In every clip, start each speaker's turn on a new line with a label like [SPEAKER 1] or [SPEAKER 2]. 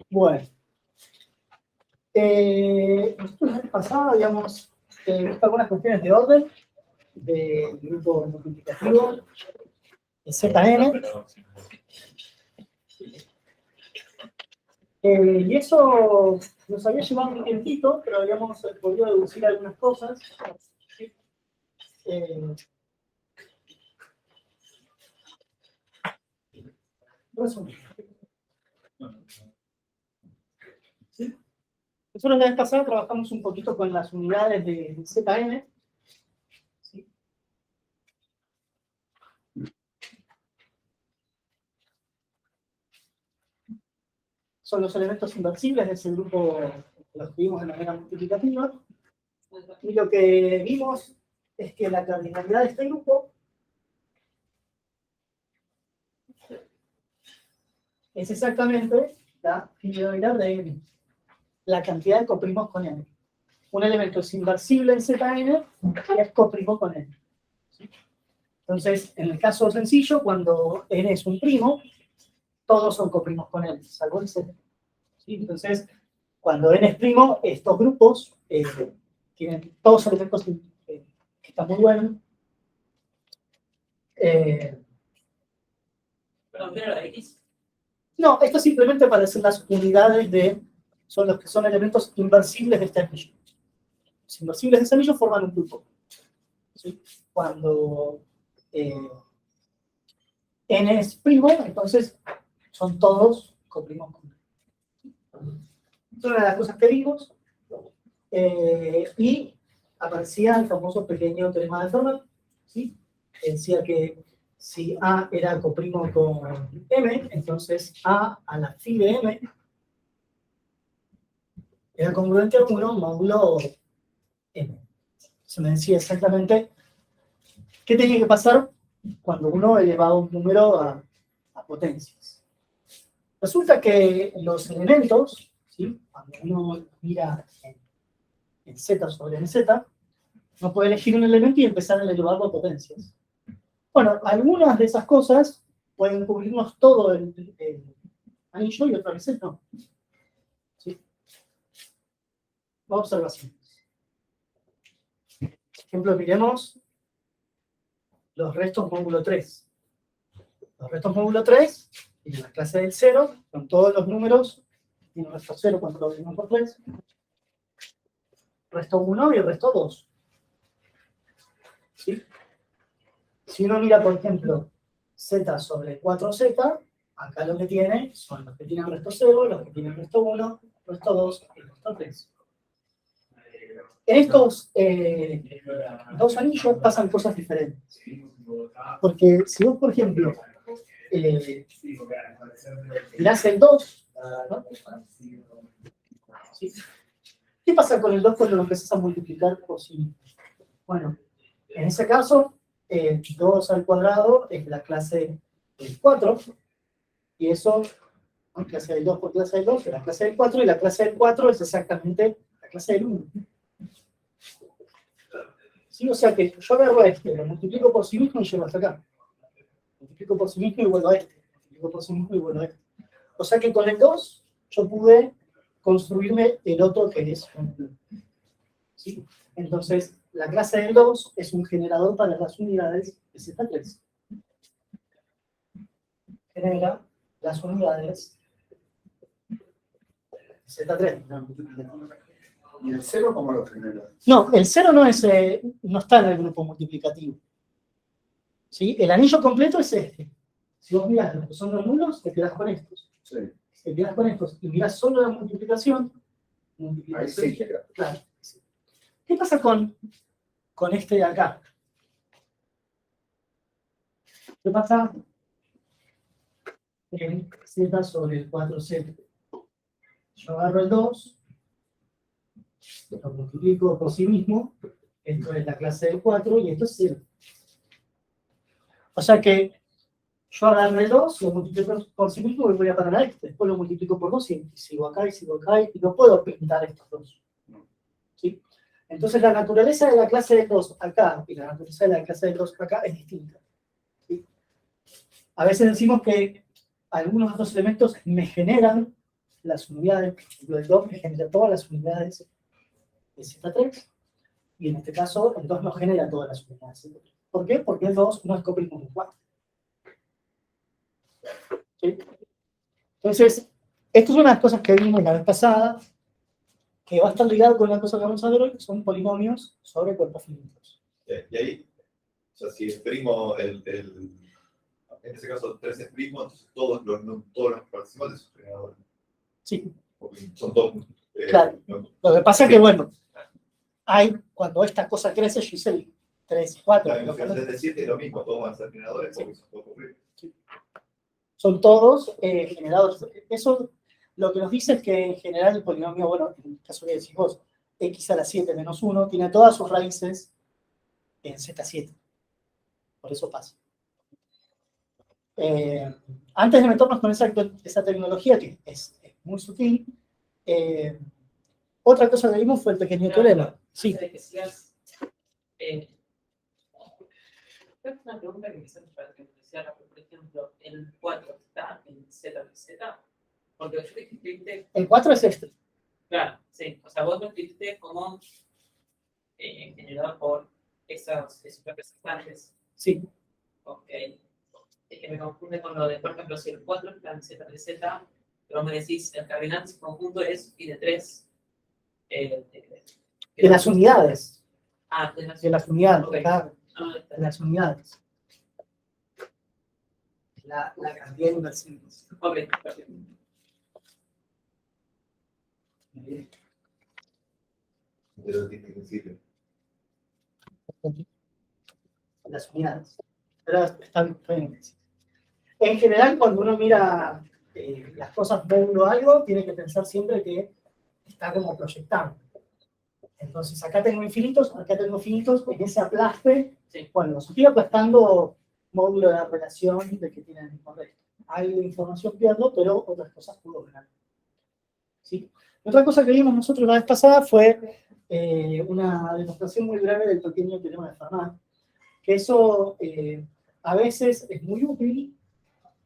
[SPEAKER 1] Bueno. Nosotros la vez pasada habíamos visto algunas cuestiones de orden del grupo multiplicativo de Zn. Y eso nos había llevado un tiempito, pero habíamos podido deducir algunas cosas. ¿Sí? Nosotros la vez pasada trabajamos un poquito con las unidades de Zn. ¿Sí? Son los elementos inversibles de ese grupo que los vimos de manera multiplicativa. Y lo que vimos es que la cardinalidad de este grupo es exactamente la fidelidad de n, la cantidad de coprimos con n. Un elemento es inversible en Zn y es coprimo con n. ¿Sí? Entonces, en el caso sencillo, cuando n es un primo, todos son coprimos con n, salvo el Z. ¿Sí? Entonces, cuando n es primo, estos grupos tienen todos elementos que están muy buenos.
[SPEAKER 2] ¿Pero mira la X?
[SPEAKER 1] No, esto es simplemente para decir las unidades de... Son los que son elementos inversibles de este anillo. Los inversibles de este anillo forman un grupo. ¿Sí? Cuando n es primo, entonces son todos coprimos con n. Es una de las cosas que vimos. Y aparecía el famoso pequeño teorema de Fermat. ¿Sí? Decía que si A era coprimo con M, entonces A la phi de M era congruente a 1 módulo M. Se me decía exactamente qué tenía que pasar cuando uno elevaba un número a potencias. Resulta que los elementos, ¿sí? Cuando uno mira en Z sobre MZ, uno puede elegir un elemento y empezar a elevarlo a potencias. Bueno, algunas de esas cosas pueden cubrirnos todo el anillo y otras veces no. ¿Sí? Observaciones. Por ejemplo, miremos los restos módulo 3. Los restos módulo 3 tienen la clase del 0, con todos los números, tiene resto 0 cuando lo dividimos por 3, resto 1 y resto 2. ¿Sí? Si uno mira, por ejemplo, z sobre 4z, acá lo que tiene son los que tienen resto 0, los que tienen resto 1, resto 2 y resto 3. En estos dos anillos pasan cosas diferentes. Porque si vos, por ejemplo, mirás el 2, ¿no? ¿Sí? ¿Qué pasa con el 2 cuando lo empezás a multiplicar por sí mismo? Bueno, en ese caso, 2 al cuadrado es la clase del 4, y eso, ¿no? Clase del 2 por clase del 2 es la clase del 4, y la clase del 4 es exactamente la clase del 1. ¿Sí? O sea que yo agarro a este, lo multiplico por sí mismo y llego hasta acá. Multiplico por sí mismo y vuelvo a este. Multiplico por sí mismo y vuelvo a este. O sea que con el 2 yo pude construirme el otro que es un. ¿Sí? Entonces, la clase del 2 es un generador para las unidades de Z3. Genera las unidades de Z3.
[SPEAKER 3] ¿Y el 0 cómo lo genera?
[SPEAKER 1] No, el 0 no está en el grupo multiplicativo. ¿Sí? El anillo completo es este. Si vos mirás lo que son los nulos, te quedás con estos.
[SPEAKER 3] Sí.
[SPEAKER 1] Te quedás con estos y mirás solo la multiplicación.
[SPEAKER 3] Ahí sí.
[SPEAKER 1] Claro. ¿Qué pasa con este de acá? ¿Qué pasa en z sobre el 4z? Yo agarro el 2, lo multiplico por sí mismo, esto es la clase del 4 y esto es 0. O sea que yo agarro el 2, lo multiplico por sí mismo y voy a parar a este. Después lo multiplico por 2 y sigo acá y no puedo pintar estos dos. ¿Sí? Entonces la naturaleza de la clase del 2 acá y la naturaleza de la clase del 2 acá es distinta. A veces decimos que algunos de estos elementos me generan las unidades, por ejemplo, el 2 me genera todas las unidades de Z3, y en este caso el 2 no genera todas las unidades de Z3. ¿Por qué? Porque el 2 no es coprimo del 4. ¿Sí? Entonces, esto es una de las cosas que vimos la vez pasada, que va a estar ligado con una cosa que vamos a ver hoy, que son polinomios sobre cuerpos finitos.
[SPEAKER 2] Y ahí, o sea, si es primo, en ese caso 3 es primo, entonces todos los participales son generadores.
[SPEAKER 1] Sí,
[SPEAKER 2] Porque son todos.
[SPEAKER 1] claro. Lo que pasa es que, bueno, cuando esta cosa crece, Giselle, 3 y 4.
[SPEAKER 2] La diferencia de 7 es lo mismo, todos van a ser generadores porque son todos primos.
[SPEAKER 1] Son todos generados. Eso lo que nos dice es que en general el polinomio, bueno, en el caso que decís vos, x a la 7 menos 1, tiene todas sus raíces en Z7. Por eso pasa. Antes de meternos con esa tecnología, que es muy sutil, otra cosa que vimos fue el pequeño teorema. Sí.
[SPEAKER 4] Es una pregunta que me hizo para que me decía, por ejemplo, el 4 está en Z de Z, porque yo te escribiste.
[SPEAKER 1] El 4 es este.
[SPEAKER 4] Claro, sí. O sea, vos lo escribiste como generado por esos representantes.
[SPEAKER 1] Sí.
[SPEAKER 4] Ok. Es que me confunde con lo de, por ejemplo, si el 4 está en Z de Z, pero me decís, el cardinal de su conjunto es pi de 3.
[SPEAKER 1] De las unidades.
[SPEAKER 4] Ah,
[SPEAKER 1] De las unidades.
[SPEAKER 4] Okay.
[SPEAKER 1] Claro.
[SPEAKER 4] está
[SPEAKER 1] De las unidades. La cantidad de inversiones.
[SPEAKER 4] Ok, perfecto.
[SPEAKER 2] Pero tiene que decir.
[SPEAKER 1] Las unidades. Pero está bien. En general, cuando uno mira las cosas módulo algo, tiene que pensar siempre que está como proyectando. Entonces, acá tengo infinitos, en ese aplaste,
[SPEAKER 4] Sí.
[SPEAKER 1] bueno, los estoy aplastando módulo de la relación de que tienen el mismo resto. Algo de información pierdo, pero otras cosas puedo ganar. ¿Sí? Otra cosa que vimos nosotros la vez pasada fue una demostración muy breve del pequeño teorema de Fermat, que eso a veces es muy útil,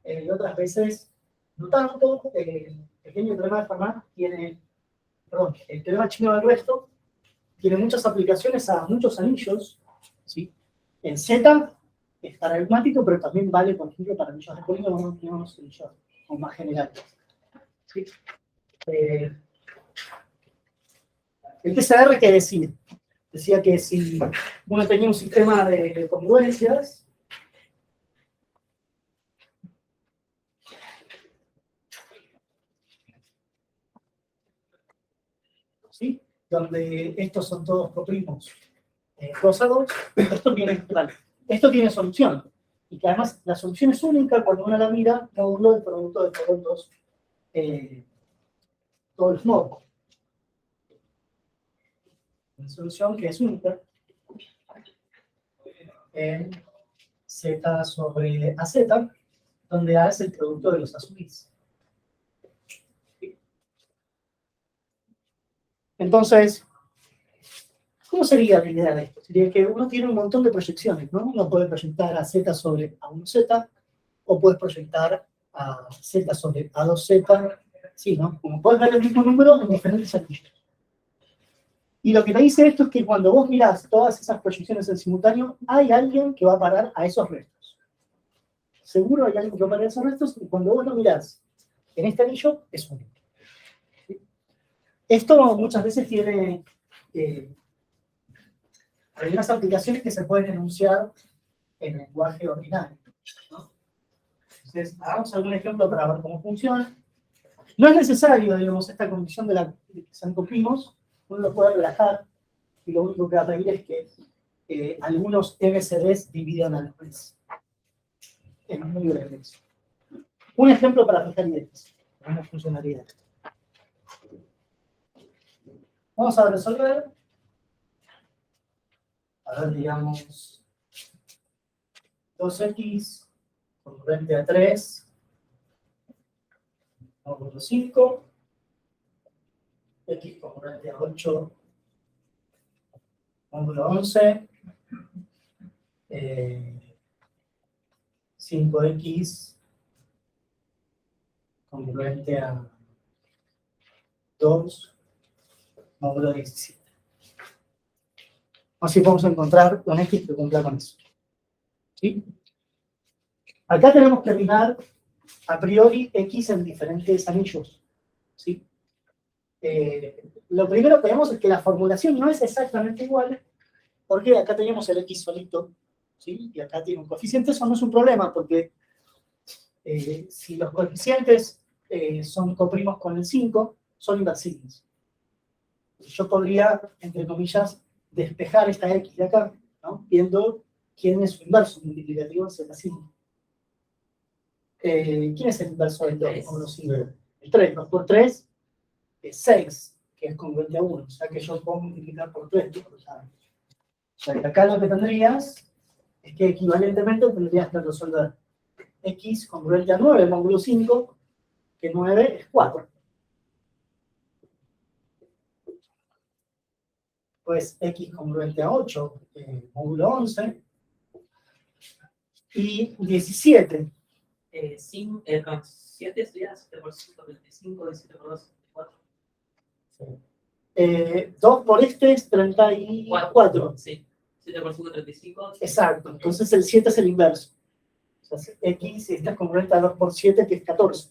[SPEAKER 1] y otras veces no tanto. El pequeño teorema de Fermat tiene, perdón, el teorema chino del resto tiene muchas aplicaciones a muchos anillos, ¿sí? En Z es paradigmático, pero también vale, por ejemplo, para anillos de polígonos, anillos más generales. ¿Sí? El TCR, ¿qué decía? Decía que si uno tenía un sistema de congruencias, ¿sí? Donde estos son todos coprimos rosados, esto tiene solución. Y que además la solución es única cuando uno la mira, módulo del producto de todos los modos. Una solución que es única en Z sobre AZ, donde A es el producto de los azules. Entonces, ¿cómo sería la idea de esto? Sería que uno tiene un montón de proyecciones, ¿no? Uno puede proyectar a Z sobre A1Z, o puedes proyectar a Z sobre A2Z, sí, ¿no? Como puedes ver el mismo número en diferentes anillos. Y lo que te dice esto es que cuando vos mirás todas esas proyecciones en simultáneo, hay alguien que va a parar a esos restos. Seguro hay alguien que va a parar a esos restos, y cuando vos lo mirás en este anillo, es único. Esto muchas veces tiene algunas aplicaciones que se pueden enunciar en lenguaje ordinario, ¿no? Entonces, hagamos algún ejemplo para ver cómo funciona. No es necesario, digamos, esta condición de que sean coprimos, uno lo puede relajar, y lo único que va a pedir es que algunos MCDs dividan a los Bs. Es muy breve eso. Un ejemplo para fijar ideas, una funcionalidad. Vamos a resolver. A ver, digamos, 2x congruente a 3, módulo 5, x congruente a 8, módulo 11, 5x congruente a 2 módulo 17. Así podemos encontrar un X que cumpla con eso. ¿Sí? Acá tenemos que mirar a priori X en diferentes anillos. ¿Sí? Lo primero que vemos es que la formulación no es exactamente igual, porque acá tenemos el X solito, ¿sí? Y acá tiene un coeficiente. Eso no es un problema, porque si los coeficientes son coprimos con el 5, son inversibles. Yo podría, entre comillas, despejar esta X de acá, ¿no? Viendo quién es su inverso multiplicativo en Z5. ¿Quién es el inverso del 2 con los 5? El 3. 2 por 3 es 6, que es congruente a 1. O sea que yo puedo multiplicar por 3. O sea que acá lo que tendrías es que equivalentemente tendrías que resolver X congruente a 9 módulo 5, que 9 es 4. Pues X congruente a 8, módulo 11, y 17.
[SPEAKER 4] 7 sería 7 por 5, 25, 17 por 2, 24.
[SPEAKER 1] 2 por este es 34.
[SPEAKER 4] Sí, 7 por 5, 35.
[SPEAKER 1] Exacto, entonces el 7 es el inverso. O sea, X está congruente a 2 por 7, que es 14.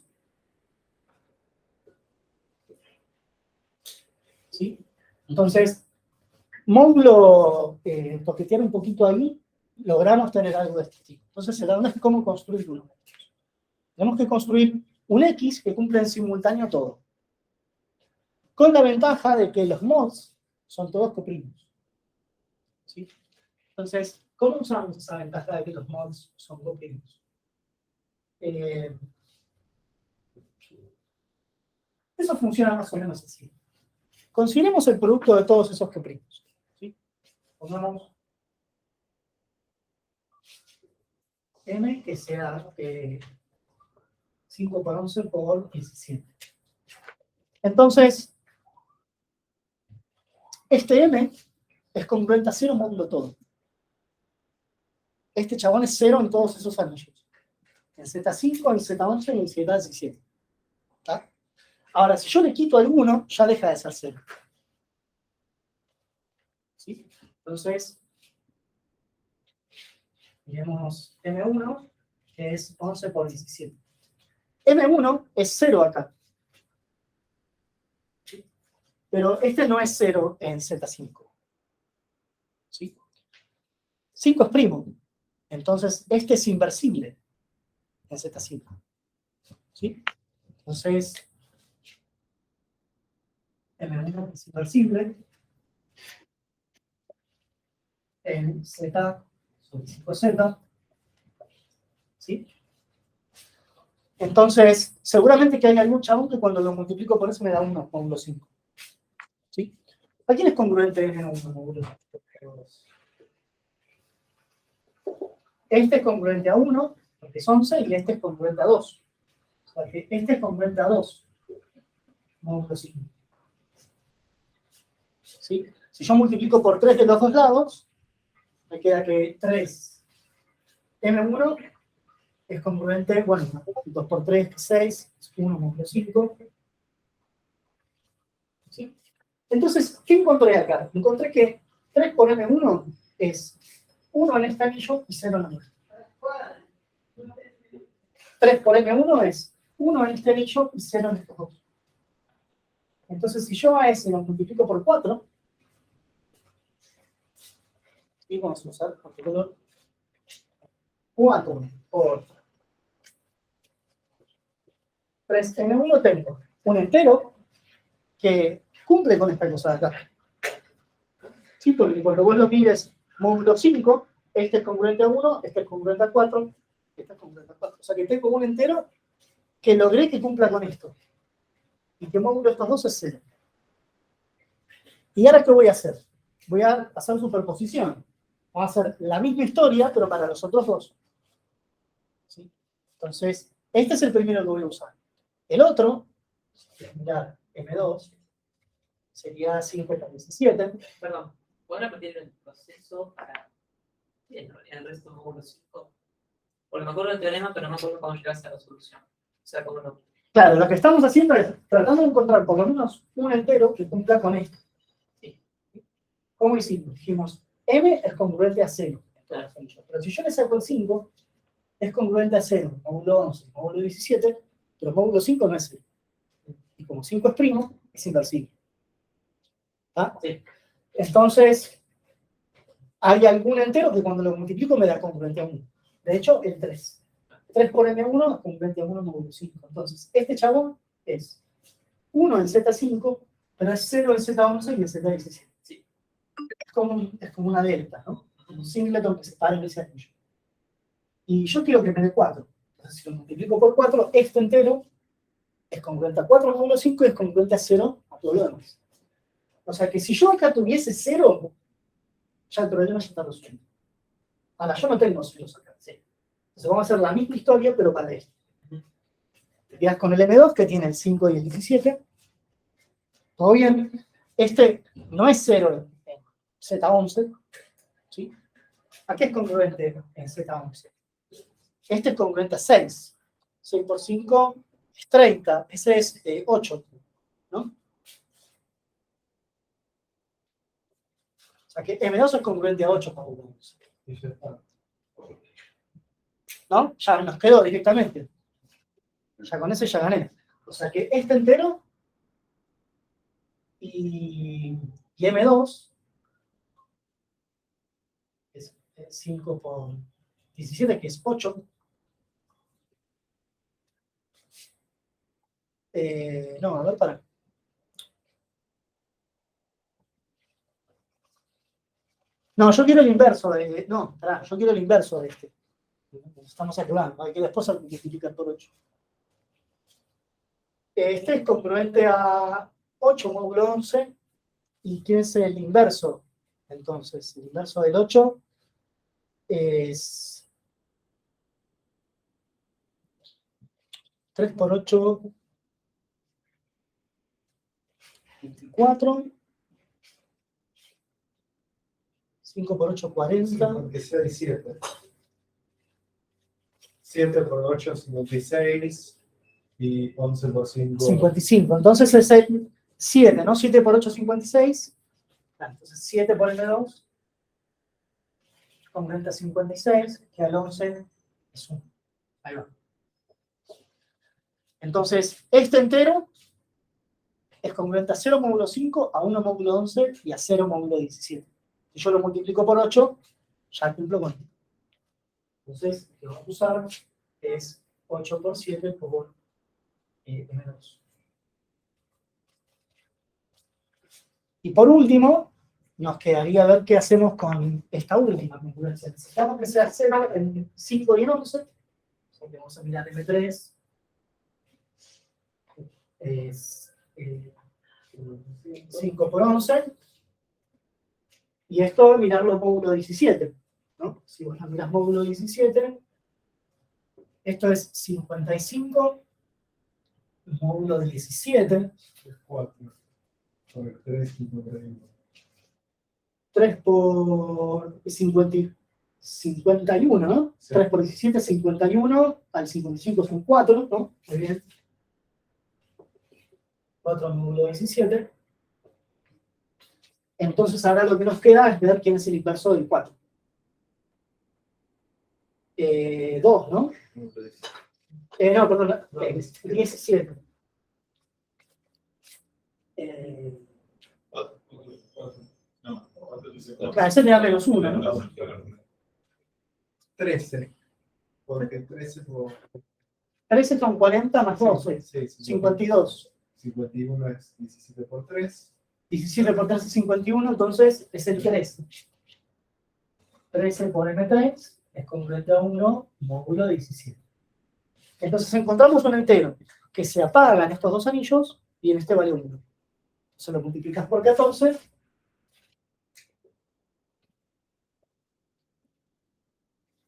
[SPEAKER 1] ¿Sí? Entonces, módulo, toquetear un poquito ahí, logramos tener algo de este tipo. Entonces, la onda es cómo construir uno. Tenemos que construir un X que cumpla en simultáneo todo. Con la ventaja de que los mods son todos coprimos. ¿Sí? Entonces, ¿cómo usamos esa ventaja de que los mods son coprimos? Eso funciona más o menos así. Consideremos el producto de todos esos coprimos. ¿Sí? Pongamos M que sea 5 por 11 por 17. Entonces, este M es congruente a 0 módulo todo. Este chabón es 0 en todos esos anillos. En Z5, en Z11 y en Z17. ¿Está? Ahora, si yo le quito alguno, ya deja de ser 0. ¿Sí? Entonces, miremos M1, que es 11 por 17. M1 es 0 acá. ¿Sí? Pero este no es 0 en Z5. ¿Sí? 5 es primo. Entonces, este es inversible en Z5. ¿Sí? Entonces, M1 es inversible en Z sobre 5Z. ¿Sí? Entonces, seguramente que hay algún chabón que cuando lo multiplico por eso me da 1 módulo 5. ¿Sí? ¿A quién es congruente M1 módulo 2? Este es congruente a 1, porque es 11, y este es congruente a 2. O sea que este es congruente a 2, módulo 5. ¿Sí? Si yo multiplico por 3 de los dos lados, me queda que 3 M1 es congruente, bueno, 2 por 3 es 6, 1 módulo 5. ¿Sí? Entonces, ¿qué encontré acá? Encontré que 3 por M1 es 1 en este anillo y 0 en el otro. 3 por M1 es 1 en este anillo y 0 en estos dos. Entonces, si yo a ese lo multiplico por 4, y vamos a usar por color 4 por 3 M1, tengo un entero que cumple con esta cosa de acá. ¿Sí? Porque cuando vos lo mires módulo 5, este es congruente a 1, este es congruente a 4, este es congruente a 4. O sea que tengo un entero que logré que cumpla con esto. Y que módulo estos dos es 0. ¿Y ahora qué voy a hacer? Voy a hacer superposición. Vamos a hacer la misma historia, pero para los otros dos. ¿Sí? Entonces, este es el primero que voy a usar. El otro, mirar M2, sería 5 por 17.
[SPEAKER 4] Perdón, ¿puedo repetir el proceso para el resto de módulo 5? Porque me acuerdo del teorema, pero no me acuerdo cómo llegaste a la solución. O sea, cómo lo
[SPEAKER 1] Claro, lo que estamos haciendo es tratando de encontrar por lo menos un entero que cumpla con esto. Sí. ¿Cómo hicimos? Dijimos, m es congruente a 0. Pero si yo le saco el 5, es congruente a 0, módulo 11, módulo 17, pero módulo 5 no es 0. Y como 5 es primo, es inversible. ¿Ah?
[SPEAKER 4] Sí.
[SPEAKER 1] Entonces, hay algún entero que cuando lo multiplico me da congruente a 1. De hecho, el 3. 3 por m1 es congruente a 1 módulo 5. Entonces, este chabón es 1 en Z5, pero es 0 en Z11 y en Z17.
[SPEAKER 4] Sí.
[SPEAKER 1] Es como una delta, ¿no? Un singleton que se para en ese anillo. Y yo quiero que me dé 4. Entonces, si lo multiplico por 4, este entero es congruente a 4 módulo 5 y es congruente a 0 a todo lo demás. O sea que si yo acá tuviese 0, ya el problema ya está resuelto. Ahora, yo no tengo 0 acá. Sí. Entonces vamos a hacer la misma historia, pero para esto. Te quedas con el M2, que tiene el 5 y el 17. Todo bien. Este no es 0 en Z11. ¿Sí? Aquí es congruente en Z11. Este es congruente a 6. 6 por 5 es 30. Ese es 8. ¿No? O sea que M2 es congruente a 8 por 1. ¿No? Ya nos quedó directamente. Ya con eso ya gané. O sea que este entero y M2 es 5 por 17, que es 8. No, a ver, para. No, yo quiero el inverso de. No, pará, yo quiero el inverso de este. Estamos aclarando, hay que después se multiplica por 8. Este es congruente a 8 módulo 11. ¿Y quién es el inverso? Entonces, el inverso del 8 es 3 por 8, 24. 5 por 8, 40.
[SPEAKER 3] 56, 7. 7 por 8, 56. Y 11 por 5.
[SPEAKER 1] 55. Entonces es el 7, ¿no? 7 por 8, 56. Entonces 7 por M2 congruente a 56, que al 11 es 1. Ahí va. Entonces, este entero es congruente a 0 módulo 5, a 1 módulo 11 y a 0 módulo 17. Si yo lo multiplico por 8, ya cumplo con esto. Entonces, lo que vamos a usar es 8 por 7 por M2. Y por último, nos quedaría ver qué hacemos con esta última congruencia. Necesitamos que sea 0 en 5 y en 11. Porque vamos a mirar M3. Es 5 por 11. Y esto mirarlo módulo 17. ¿No? Si vos mirás módulo 17, esto es 55 módulo 17.
[SPEAKER 3] 4. Sobre 3, 5, 3.
[SPEAKER 1] 3 por 51, ¿no?
[SPEAKER 3] Sí.
[SPEAKER 1] 3 por 17, 51. Al 55 son 4, ¿no? Muy bien. 4 módulo 17. Entonces ahora lo que nos queda es ver quién es el inverso del 4. 2, ¿no? No, perdón, 17. Claro, ese te da menos 1, ¿no?
[SPEAKER 3] 13. Porque 13 por
[SPEAKER 1] 13 son 40 más 12. 52.
[SPEAKER 3] 51 es 17 por 3.
[SPEAKER 1] 17 por 3 es 51, entonces es el 13. 13 por M3 es congruente a 1 módulo 17. Entonces encontramos un entero que se apaga en estos dos anillos y en este vale 1. Se lo multiplicas por 14.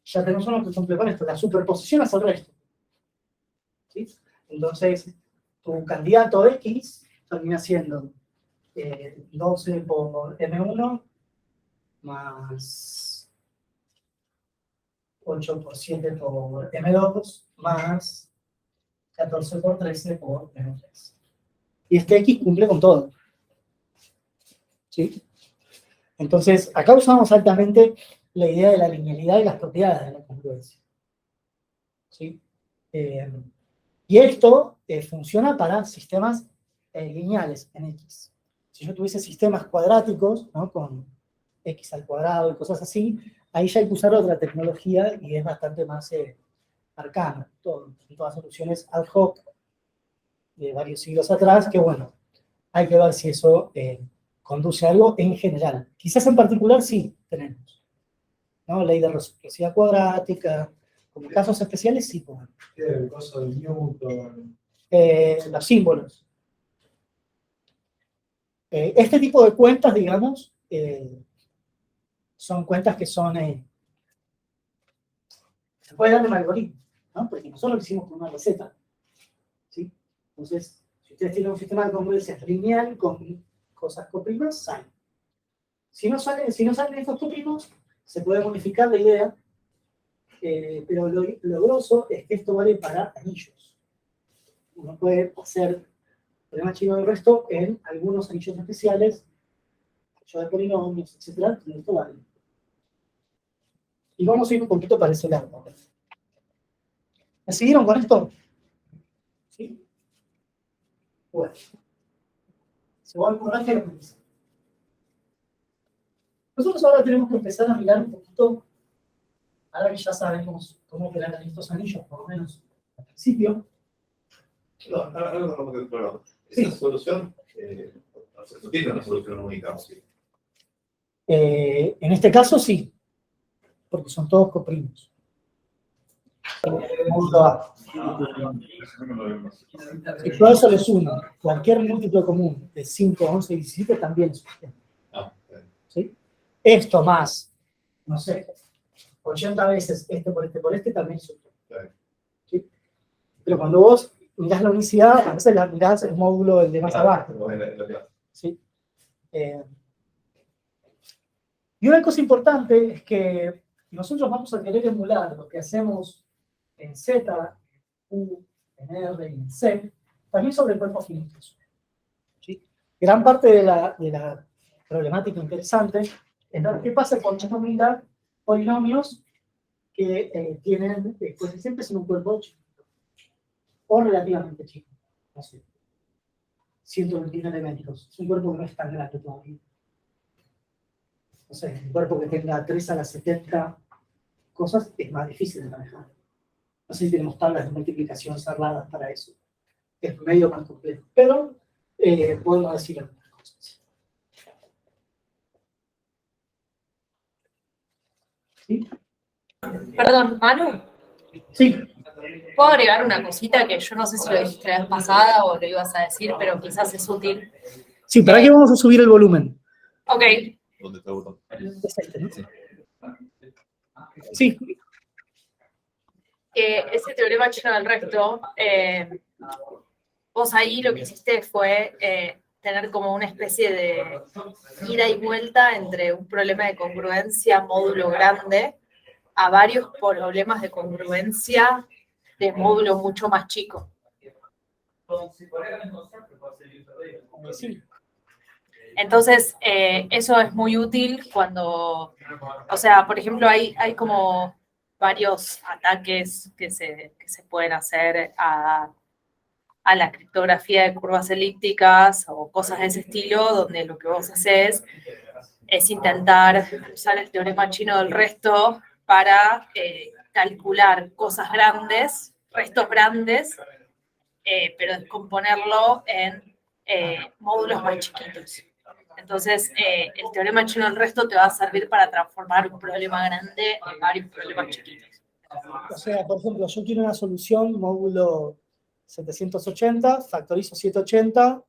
[SPEAKER 1] Ya tenemos uno que cumple con esto. La superposición hace el resto. ¿Sí? Entonces, tu candidato X termina siendo 12 por M1 más 8 por 7 por M2 más 14 por 13 por menos 3. Y este X cumple con todo. ¿Sí? Entonces, acá usamos altamente la idea de la linealidad y las propiedades de la congruencia. ¿Sí? Y esto funciona para sistemas lineales en X. Si yo tuviese sistemas cuadráticos, ¿no? Con X al cuadrado y cosas así, ahí ya hay que usar otra tecnología y es bastante más arcana. Son todas soluciones ad hoc de varios siglos atrás, que bueno, hay que ver si eso conduce a algo en general. Quizás en particular sí tenemos, ¿no? Ley de reciprocidad cuadrática, como casos especiales sí podemos.
[SPEAKER 3] El coso de Newton.
[SPEAKER 1] Los símbolos. Este tipo de cuentas, digamos, son cuentas que son, se puede dar un algoritmo, ¿no? Porque nosotros lo hicimos con una receta, ¿sí? Entonces, si ustedes tienen un sistema de congruencia lineal con cosas coprimas, salen. Si no salen estos coprimos, se puede modificar la idea, pero lo grosso es que esto vale para anillos. Uno puede hacer problema chino del resto en algunos anillos especiales, anillos de polinomios, etc. Y esto vale. Y vamos a ir un poquito para ese lado. ¿Me siguieron con esto? ¿Sí? Bueno. Se va a acordar que lo que dice. Nosotros ahora tenemos que empezar a mirar un poquito, ahora que ya sabemos cómo operar estos anillos, por lo menos al principio.
[SPEAKER 2] No, algo como que, claro,
[SPEAKER 1] Sí.
[SPEAKER 2] esa solución, no tiene una solución única, ¿sí?
[SPEAKER 1] En este caso sí, porque son todos coprimos. Módulo A. Y todo eso le sumo. Cualquier múltiplo común de 5, 11 y 17 también es un sistema. ¿Sí? Esto más, no sé, 80 veces este por este también es un sistema. ¿Sí? Pero cuando vos mirás la unicidad, a veces la mirás el módulo el de más abajo. ¿Sí? Y una cosa importante es que nosotros vamos a querer emular lo que hacemos en Z, en U, en R y en C, también sobre cuerpos finitos. ¿Sí? Gran parte de la problemática interesante es ver qué pasa con esta polinomios que tienen coeficientes en un cuerpo chico, o relativamente chico, no sé, 121 elementos. Es un cuerpo que no es tan grande todavía. No sé, un cuerpo que tenga 3 a la 70 cosas es más difícil de manejar. No sé si tenemos tablas de multiplicación cerradas para eso. Es medio más complejo. Pero podemos decir algunas cosas. ¿Sí?
[SPEAKER 5] Perdón, Manu,
[SPEAKER 1] Sí.
[SPEAKER 5] ¿puedo agregar una cosita que yo no sé si lo dijiste la vez pasada o lo ibas a decir, pero quizás es útil?
[SPEAKER 1] Sí, ¿para qué vamos a subir el volumen?
[SPEAKER 5] Ok,
[SPEAKER 2] ¿Dónde está el botón?
[SPEAKER 1] Es este, ¿no? Sí.
[SPEAKER 5] ese teorema chino del recto, vos ahí lo que hiciste fue tener como una especie de ida y vuelta entre un problema de congruencia módulo grande a varios problemas de congruencia de módulo mucho más chico.
[SPEAKER 1] Sí.
[SPEAKER 5] Entonces, eso es muy útil cuando, o sea, por ejemplo, hay como varios ataques que se pueden hacer a la criptografía de curvas elípticas o cosas de ese estilo, donde lo que vos haces es intentar usar el teorema chino del resto para calcular cosas grandes, restos grandes, pero descomponerlo en módulos más chiquitos. Entonces, el teorema chino del resto te va a servir para transformar un problema grande en varios problemas chiquitos.
[SPEAKER 1] O sea, por ejemplo, yo quiero una solución módulo 780, factorizo 780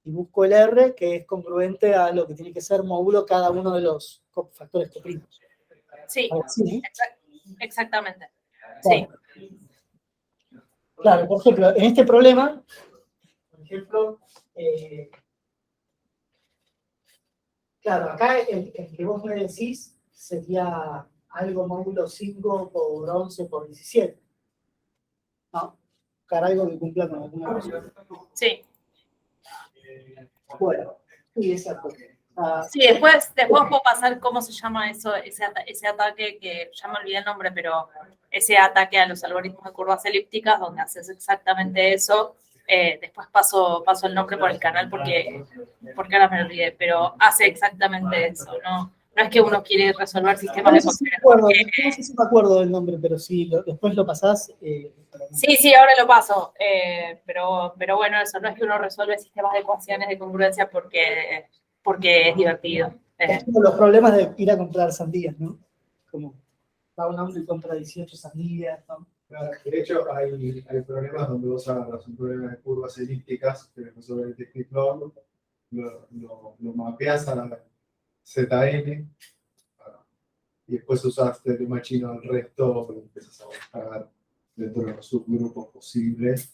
[SPEAKER 1] y busco el R que es congruente a lo que tiene que ser módulo cada uno de los factores coprimos.
[SPEAKER 5] Sí,
[SPEAKER 1] ¿Sí?
[SPEAKER 5] exactamente.
[SPEAKER 1] Claro.
[SPEAKER 5] Sí.
[SPEAKER 1] Claro, por ejemplo, en este problema, por ejemplo, claro, acá el que vos me decís sería algo módulo 5 por 11 por 17. ¿No? buscar algo que cumpla con alguna cosa.
[SPEAKER 5] Sí.
[SPEAKER 1] Bueno, y exacto.
[SPEAKER 5] Sí, después puedo pasar cómo se llama eso, ese ataque que ya me olvidé el nombre, pero ese ataque a los algoritmos de curvas elípticas donde haces exactamente eso. Después paso el nombre por el canal porque ahora me lo olvidé, pero hace exactamente eso, ¿no? No es que uno quiere resolver sistemas de ecuaciones.
[SPEAKER 1] No sé si me acuerdo del nombre, pero sí, después lo pasás.
[SPEAKER 5] Sí, ahora lo paso. Pero bueno, eso no es que uno resuelve sistemas de ecuaciones de congruencia porque es divertido.
[SPEAKER 1] Es como los problemas de ir a comprar sandías, ¿no? Como va un hombre y compra 18 sandías, ¿no?
[SPEAKER 3] Claro, de hecho, hay problemas donde vos agarras un problema de curvas elípticas, que resolver el tecniplón, lo mapeas a la ZN, y después usas teorema chino al resto, lo empiezas a buscar dentro de los subgrupos posibles,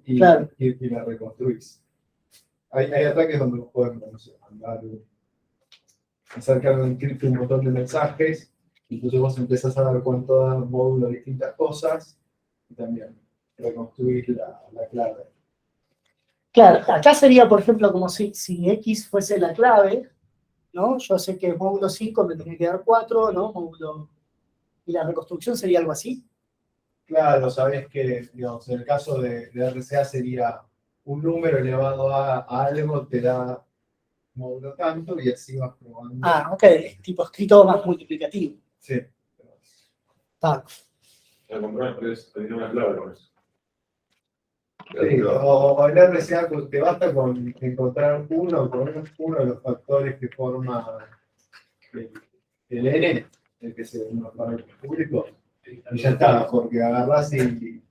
[SPEAKER 3] y,
[SPEAKER 1] claro.
[SPEAKER 3] y la reconstruís. Hay ataques donde vos podés, no sé, hacer que encripte un montón de mensajes, entonces vos empezás a dar cuánto da módulo a distintas cosas, y también reconstruir la clave.
[SPEAKER 1] Claro, acá sería, por ejemplo, como si X fuese la clave, ¿no? Yo sé que módulo 5 me tiene que dar 4, ¿no? Y la reconstrucción sería algo así.
[SPEAKER 3] Claro, sabés que, digamos, en el caso de RCA sería un número elevado a algo, te da módulo tanto, y así vas probando.
[SPEAKER 1] Ok, tipo escrito más multiplicativo.
[SPEAKER 3] Sí.
[SPEAKER 1] Está.
[SPEAKER 2] Al contrario, tenía una clave con eso.
[SPEAKER 3] Sí, o en RCA te basta con encontrar uno de los factores que forma el N, el que se unos parámetros públicos, y ya está, porque agarrás y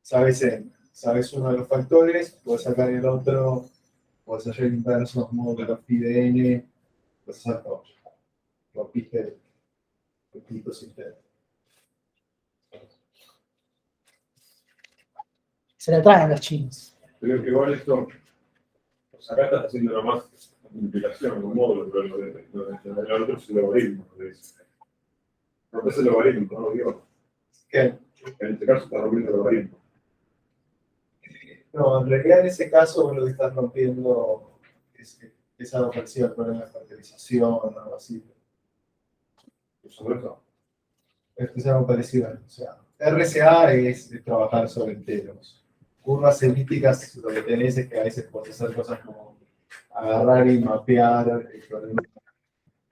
[SPEAKER 3] sabes uno de los factores, puedes sacar el otro, puedes hacer inversos, módulos phi de N, puedes hacer todo. Rompiste el quinto sistema.
[SPEAKER 1] Se la traen los chinos.
[SPEAKER 2] Pero que igual esto, pues acá estás haciendo nomás multiplicación, un módulo, pero lo de otro es el logaritmo. Rompes el logaritmo, no lo digo.
[SPEAKER 3] ¿Qué?
[SPEAKER 2] En este caso está rompiendo el logaritmo.
[SPEAKER 3] No, en realidad en ese caso vos lo que estás rompiendo es algo parecido al problema de factorización o algo así.
[SPEAKER 2] Sobre eso.
[SPEAKER 3] Es algo parecido. O sea, RCA es trabajar sobre enteros. Curvas elípticas, lo que tenés es que a veces podés hacer cosas como agarrar y mapear el problema de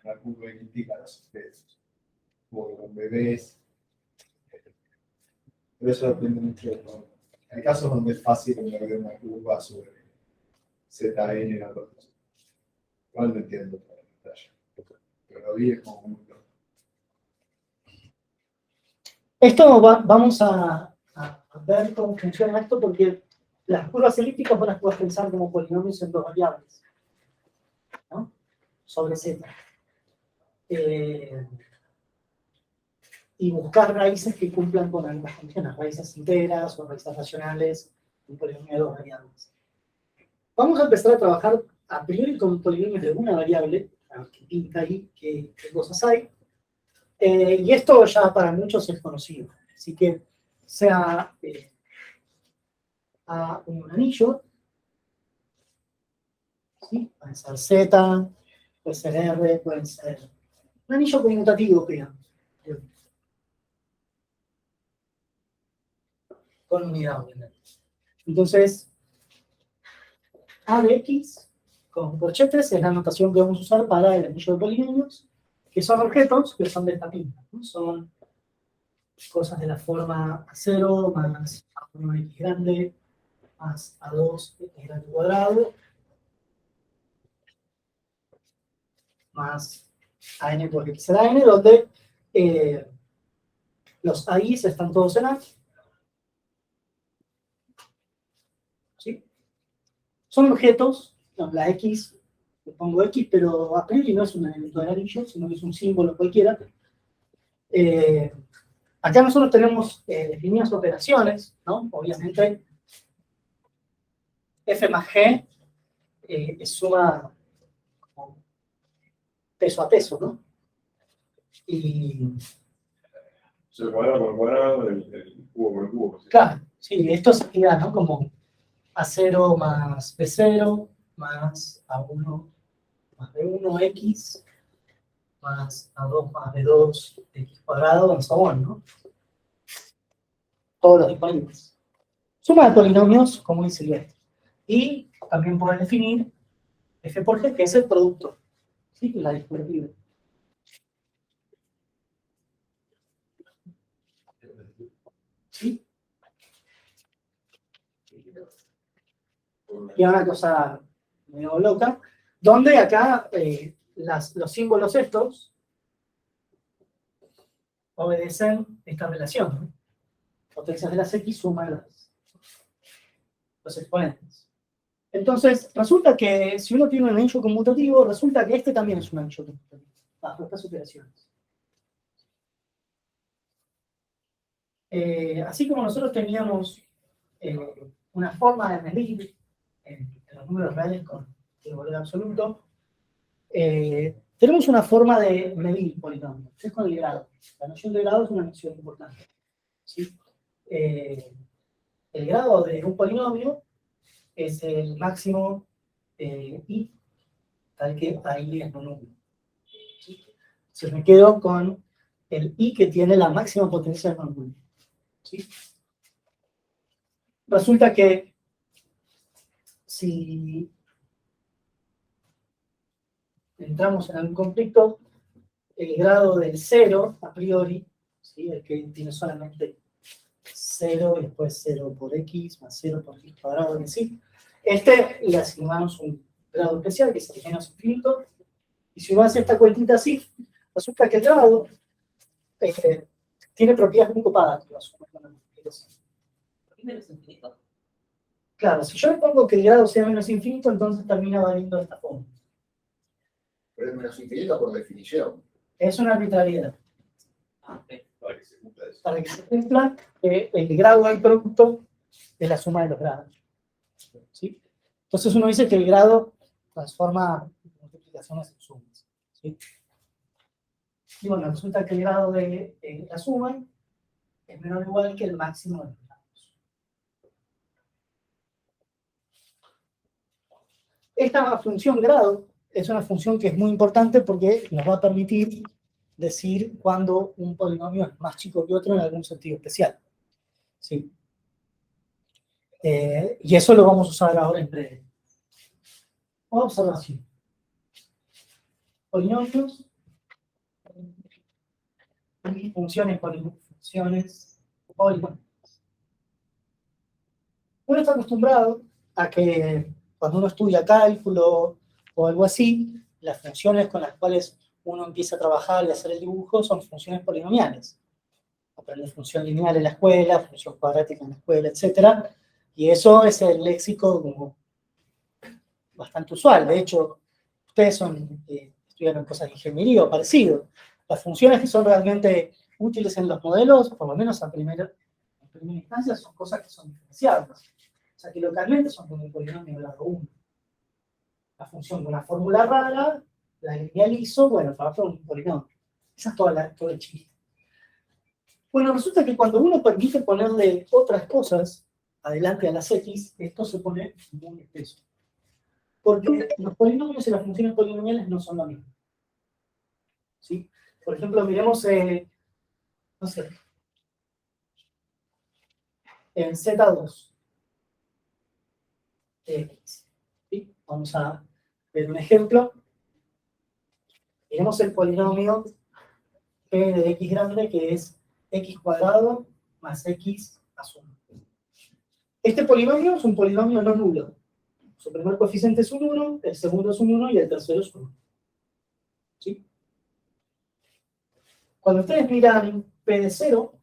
[SPEAKER 3] la curva elíptica a los enteros. Como con bebés. Pero eso depende mucho del problema. Hay casos donde es fácil ver una curva sobre ZN, algo así. Igual no entiendo toda la pantalla. Pero lo vi es como muy loco.
[SPEAKER 1] Esto vamos a ver cómo funciona esto, porque las curvas elípticas vos las puedes pensar como polinomios en dos variables, ¿no? Sobre Z. Y buscar raíces que cumplan con algunas condiciones, raíces enteras o raíces racionales, un polinomio de dos variables. Vamos a empezar a trabajar a priori con polinomios de una variable, a ver qué pinta ahí, qué cosas hay. Y esto ya para muchos es conocido. Así que sea a un anillo, ¿sí? Puede ser Z, puede ser R, puede ser un anillo conmutativo, digamos, con unidad, obviamente. Entonces, A de X con corchetes es la notación que vamos a usar para el anillo de polinomios, que son objetos que son de esta pinta, ¿no? Son cosas de la forma A0 más A1X grande más A2X grande cuadrado más AN por X será N, donde los AIs están todos en A. ¿Sí? Son objetos, no, la X, le pongo X, pero a priori no es un elemento del anillo, sino que es un símbolo cualquiera. Acá nosotros tenemos definidas operaciones, ¿no? Obviamente, F más G es suma peso a peso, ¿no? Y
[SPEAKER 2] sea, el cuadrado por el cuadrado, el cubo por el cubo. ¿Sí?
[SPEAKER 1] Claro, sí, esto sería, ¿no? Como A0 más B0 más A1 más B1 X más A2 más B2 X cuadrado, and so on, ¿no? Todos los disponibles. Suma de polinomios, como dice Silvestre. Y también puedes definir F por G, que es el producto. ¿Sí? La dispersiva. ¿Sí? Y una cosa medio loca, donde acá los símbolos estos obedecen esta relación, ¿no? Potencias de las X suman los exponentes. Entonces, resulta que si uno tiene un anillo conmutativo, resulta que este también es un anillo conmutativo, bajo estas operaciones. Así como nosotros teníamos una forma de medir los números reales con el valor absoluto, tenemos una forma de medir polinomios, que es con el grado. La noción de grado es una noción importante. ¿Sí? El grado de un polinomio es el máximo i, tal que ahí es un número. ¿Sí? Si me quedo con el i que tiene la máxima potencia non nulo. ¿Sí? Resulta que si entramos en algún conflicto, el grado del 0, a priori, ¿sí? El que tiene solamente 0 y después 0 por x más 0 por x cuadrado, en sí. Le asignamos un grado especial que es el menos infinito, y si uno hace esta cuentita así, resulta que el grado tiene propiedades muy copadas que lo asumen con la multiplicación.
[SPEAKER 4] ¿Por qué menos infinito?
[SPEAKER 1] Claro, si yo le pongo que el grado sea menos infinito, entonces termina valiendo de esta forma.
[SPEAKER 6] Pero es menos infinito por definición.
[SPEAKER 1] Es una arbitrariedad.
[SPEAKER 4] Ah, ok.
[SPEAKER 2] Para que se cumpla eso.
[SPEAKER 1] Para que se cumpla el grado del producto es la suma de los grados. ¿Sí? Entonces uno dice que el grado transforma multiplicaciones en sumas. ¿Sí? Y bueno, resulta que el grado de la suma es menor o igual que el máximo de los grados. Esta función grado es una función que es muy importante porque nos va a permitir decir cuando un polinomio es más chico que otro en algún sentido especial. ¿Sí? Y eso lo vamos a usar ahora en breve. Observación. Polinomios y funciones polinomiales. Uno está acostumbrado a que cuando uno estudia cálculo o algo así, las funciones con las cuales uno empieza a trabajar y a hacer el dibujo son funciones polinomiales. Aprende función lineal en la escuela, función cuadrática en la escuela, etc. Y eso es el léxico como bastante usual. De hecho, ustedes estudiaron cosas de ingeniería o parecido. Las funciones que son realmente útiles en los modelos, por lo menos en primera instancia, son cosas que son diferenciables. O sea, que localmente son como un polinomio grado 1. La función de una fórmula rara, la linealizo, bueno, para hacer un polinomio. Esa es todo el chiste. Bueno, resulta que cuando uno permite ponerle otras cosas adelante a las x, esto se pone muy espeso. Porque los polinomios y las funciones polinomiales no son lo mismo. ¿Sí? Por ejemplo, miremos, no sé, en Z2. ¿Sí? Vamos a ver un ejemplo. Miremos el polinomio p de x grande, que es x cuadrado más x más 1. Este polinomio es un polinomio no nulo. Su primer coeficiente es un 1, el segundo es un 1 y el tercero es 1. ¿Sí? Cuando ustedes miran p de 0,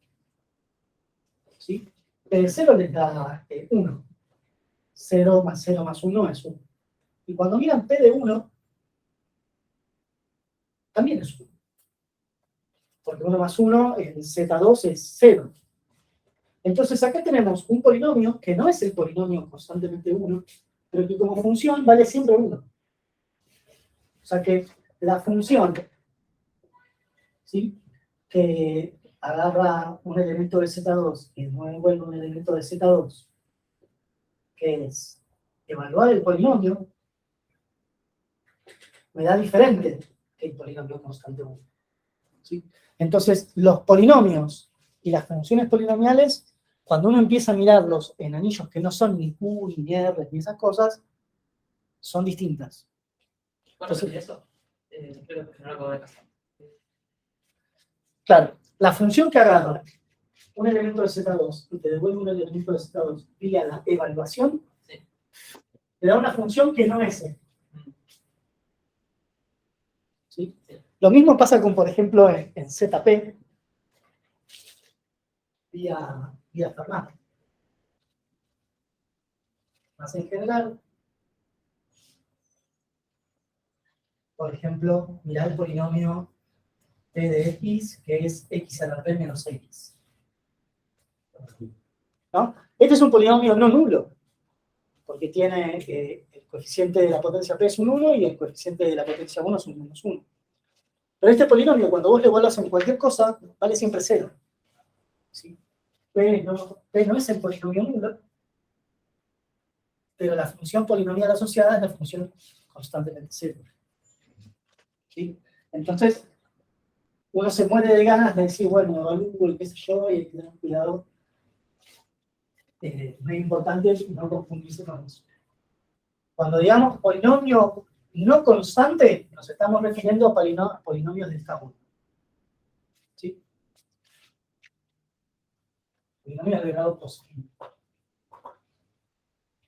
[SPEAKER 1] ¿sí? P de 0 les da 1. 0 más 1 es 1. Y cuando miran P de 1, también es 1. Porque 1 más 1 en Z2 es 0. Entonces acá tenemos un polinomio que no es el polinomio constantemente 1, pero que como función vale siempre 1. O sea que la función, ¿sí?, que agarra un elemento de Z2 y me devuelve un elemento de Z2, que es evaluar el polinomio, me da diferente que el polinomio constante 1. ¿Sí? Entonces, los polinomios y las funciones polinomiales, cuando uno empieza a mirarlos en anillos que no son ni Q, ni R, ni esas cosas, son distintas.
[SPEAKER 4] Bueno, eso, creo que no lo acabo de pasar.
[SPEAKER 1] Claro, la función que agarra un elemento de Z2 y te devuelve un elemento de Z2 vía la evaluación,
[SPEAKER 4] Sí.
[SPEAKER 1] te da una función que no es E. ¿Sí? Lo mismo pasa con, por ejemplo, en ZP, vía Fermat. Más en general, por ejemplo, mirá el polinomio T de X, que es X a la P menos X. ¿No? Este es un polinomio no nulo, porque tiene el coeficiente de la potencia P es un 1 y el coeficiente de la potencia 1 es un menos 1. Pero este polinomio, cuando vos le evaluas en cualquier cosa, vale siempre 0. ¿Sí? P no es el polinomio nulo, pero la función polinomial asociada es la función constantemente 0. ¿Sí? Entonces, uno se muere de ganas de decir, bueno, evalúo, qué sé yo, y hay que tener cuidado. Muy importante no confundirse con eso. Cuando digamos polinomio no constante, nos estamos refiriendo a polinomios del K1. ¿Sí? Polinomios de grado positivo.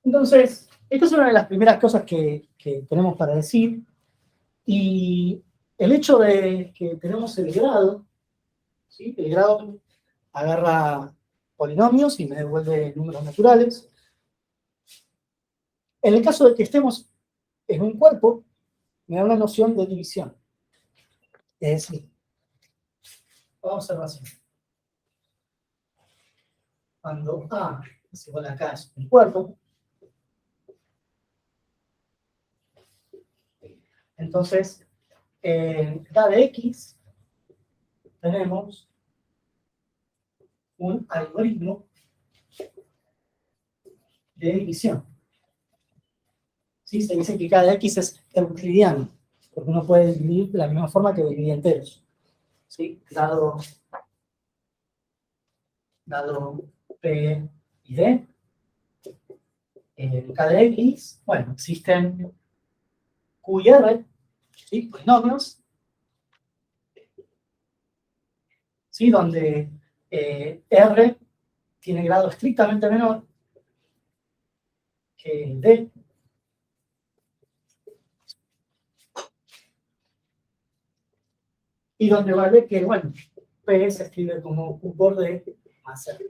[SPEAKER 1] Entonces, esta es una de las primeras cosas que tenemos para decir. Y el hecho de que tenemos el grado, ¿sí? El grado agarra polinomios y me devuelve números naturales. En el caso de que estemos en un cuerpo, me da una noción de división. Es decir, vamos a hacerlo así. Cuando A es igual a K es un cuerpo, entonces en K de X tenemos un algoritmo de división. ¿Sí? Se dice que K de X es euclidiano, porque uno puede dividir de la misma forma que divide enteros. ¿Sí? Dado P y D, en K de X, bueno, existen Q y R, ¿sí? Polinomios, ¿sí? Donde R tiene grado estrictamente menor que D. Y donde vale que, bueno, P se escribe como Q por D más R.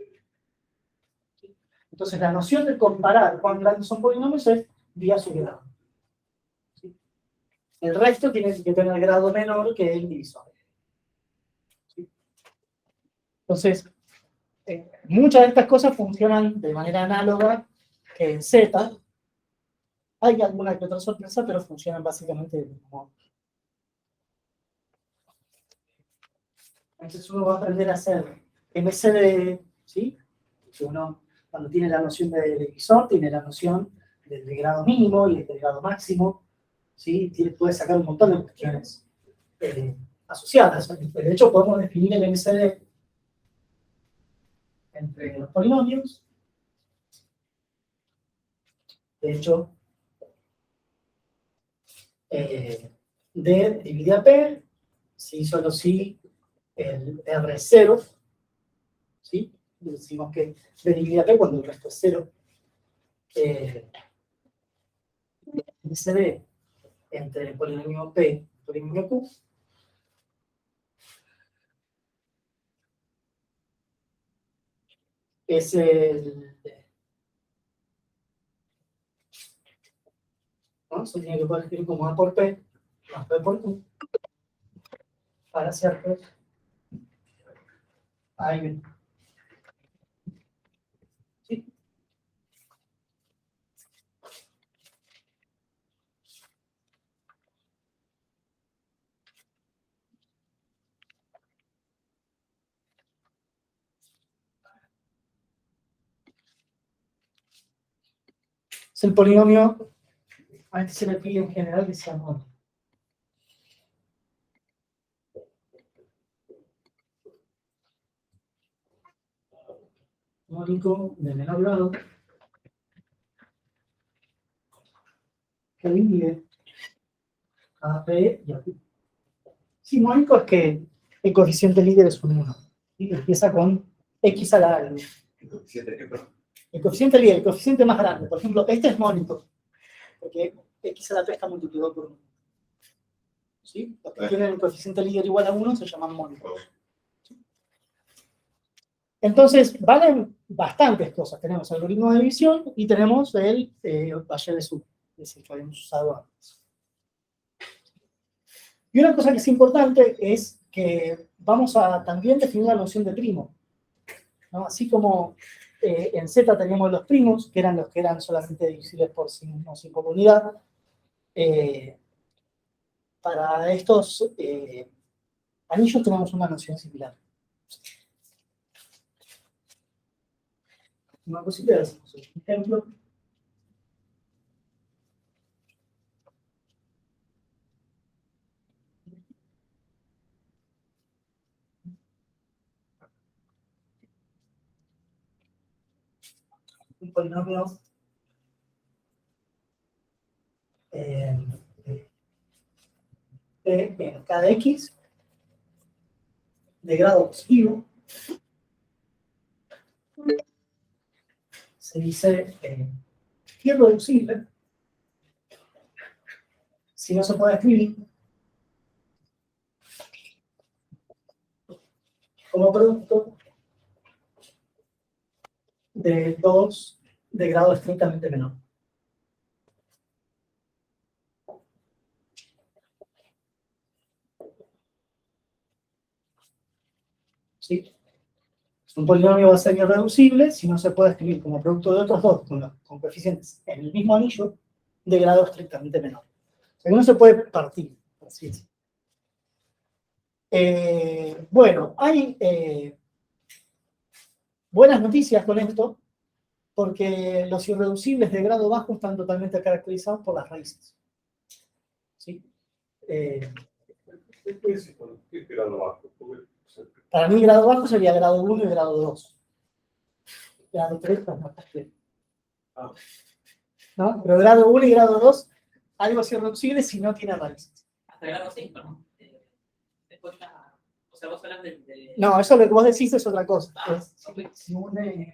[SPEAKER 1] Entonces, la noción de comparar cuán grandes son polinomios es vía su grado. ¿Sí? El resto tiene que tener grado menor que el divisor. ¿Sí? Entonces, muchas de estas cosas funcionan de manera análoga que en Z. Hay alguna que otra sorpresa, pero funcionan básicamente del mismo modo. Entonces uno va a aprender a hacer MCD, ¿sí? Que uno, cuando tiene la noción de divisor, tiene la noción del grado mínimo y del grado máximo, ¿sí? Puede sacar un montón de cuestiones asociadas. De hecho, podemos definir el MCD entre los polinomios. De hecho, D divide a P, si solo si el R es 0, ¿sí? Decimos que D divide a P cuando el resto es 0. MCD entre el polinomio P y el polinomio Q es ¿no? Eso tiene que poder escribir como A por P más P por Q para hacer P. Ahí ven. ¿Sí? Es el polinomio, a este se le pide en general que sea mónico. Mónico de menor grado que divide a P y a Q. Sí, mónico es que el coeficiente líder es un 1. Y empieza con X a la algo. El coeficiente líder, el coeficiente más grande. Por ejemplo, este es mónico, porque X a la 3 está multiplicado por 1. ¿Sí? Los que tienen el coeficiente líder igual a 1 se llaman mónicos. Entonces, valen bastantes cosas. Tenemos el algoritmo de división y tenemos el Bayer de suma, que es el que habíamos usado antes. Y una cosa que es importante es que vamos a también definir la noción de primo, ¿no? Así como en Z teníamos los primos, que eran los que eran solamente divisibles por sí mismos y por unidad. Para estos anillos tenemos una noción similar. Una cosita de un ejemplo. Un polinomio en cada X de grado positivo se dice irreducible si no se puede escribir como producto de dos de grado estrictamente menor. ¿Sí? Un polinomio va a ser irreducible si no se puede escribir como producto de otros dos con coeficientes en el mismo anillo de grado estrictamente menor. O sea que no se puede partir, así es. Bueno, hay buenas noticias con esto, porque los irreducibles de grado bajo están totalmente caracterizados por las raíces. ¿Sí?
[SPEAKER 2] ¿Qué grado bajo?
[SPEAKER 1] Para mí grado bajo sería grado 1 y grado 2. Grado 3 pues no está bien. ¿No? Pero grado 1 y grado 2, algo es irreducible si no tiene raíces.
[SPEAKER 4] Hasta grado 5, ¿no? Después ya. O sea, vos hablas de.
[SPEAKER 1] No, eso lo que vos decís es otra cosa.
[SPEAKER 4] Ah, ok.
[SPEAKER 1] Si un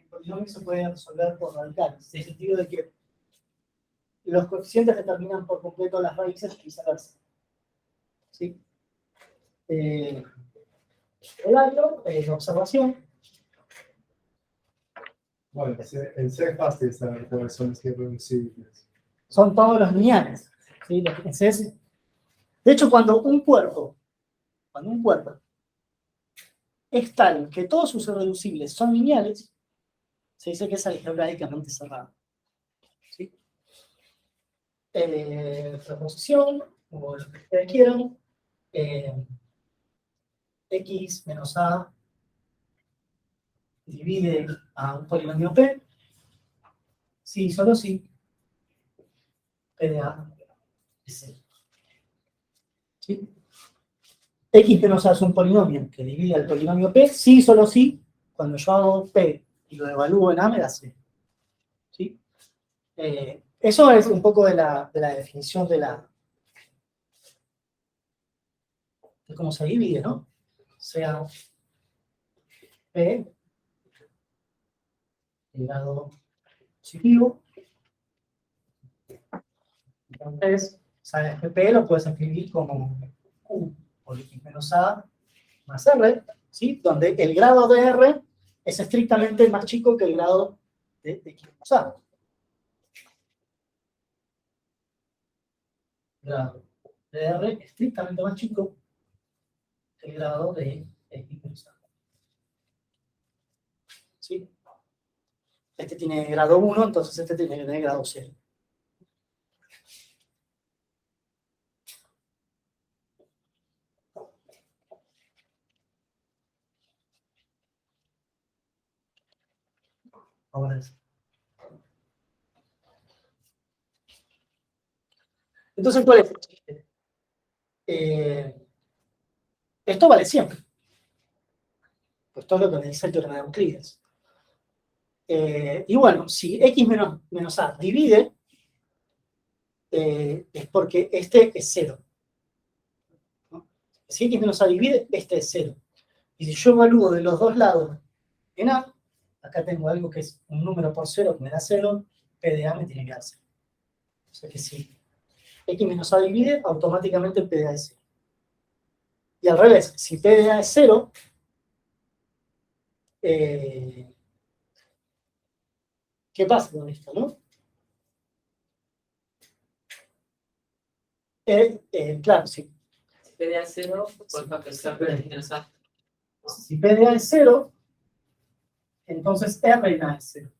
[SPEAKER 1] polinomio se puede resolver por radicales, en el sentido de que los coeficientes determinan por completo las raíces y viceversa. ¿Sí? Horario, observación.
[SPEAKER 3] Bueno, en C es fácil saber cuáles son los irreducibles.
[SPEAKER 1] Son todos los lineales. ¿Sí? De hecho, cuando un cuerpo es tal que todos sus irreducibles son lineales, se dice que es algebraicamente cerrado. ¿Sí? Proposición, o lo que ustedes quieran, X menos A divide a un polinomio P, sí, solo sí, P de A es C. ¿Sí? X menos A es un polinomio que divide al polinomio P, sí, solo sí, cuando yo hago P y lo evalúo en A me da C. ¿Sí? Eso es un poco de la definición de cómo se divide, ¿no? O sea, P de grado positivo. Entonces, sabes que P lo puedes escribir como Q por X menos A más R, ¿sí? Donde el grado de R es estrictamente más chico que el grado de X menos A. El grado de R es estrictamente más chico que el grado de X menos A. ¿Sí? Este tiene grado 1, entonces este tiene que tener grado 0. Ahora es. Entonces, ¿cuál es el chiste? Esto vale siempre. Pues todo lo que me dice el teorema de Euclides. Y bueno, si x menos a divide, es porque este es 0. ¿No? Si x menos a divide, este es 0. Y si yo evalúo de los dos lados en a, acá tengo algo que es un número por 0 que me da 0, p de a me tiene que dar 0. O sea que si x menos a divide, automáticamente p de a es 0. Y al revés, si p de a es 0, ¿qué pasa con esto, no? Claro,
[SPEAKER 4] Si P de A es 0, pues va a pensar que es menos A.
[SPEAKER 1] si p de a es 0, entonces r de a es 0.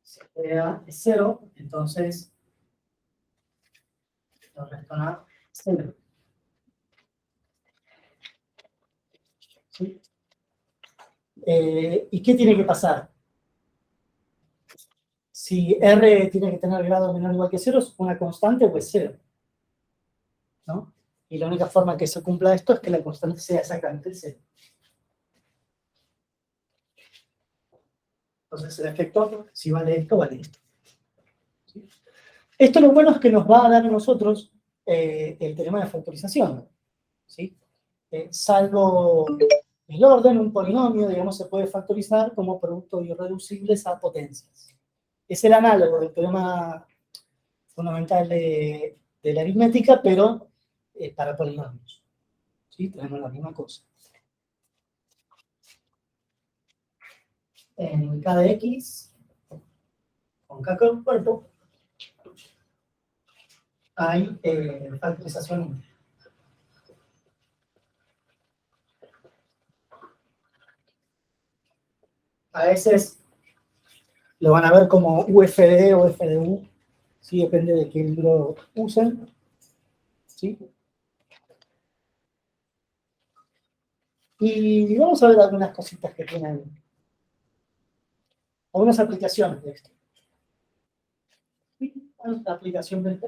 [SPEAKER 1] Si p de a es 0, entonces lo resto a 0. ¿Sí? ¿Y qué tiene que pasar? Si R tiene que tener grado menor o igual que 0, es una constante, pues 0. ¿No? Y la única forma que se cumpla esto es que la constante sea exactamente el 0. Entonces el efecto, si vale esto, vale esto. ¿Sí? Esto lo bueno es que nos va a dar a nosotros el teorema de factorización. ¿Sí? Salvo el orden, un polinomio, digamos, se puede factorizar como productos irreducibles a potencias. Es el análogo del teorema fundamental de la aritmética, pero para polinomios. ¿Sí? Tenemos la misma cosa. En k de x, con k con cuerpo, hay factorización. A veces lo van a ver como UFD o FDU, ¿sí? Depende de qué libro usen. ¿Sí? Y vamos a ver algunas cositas que tienen, algunas aplicaciones de esto. ¿Sí? Una aplicación de esto.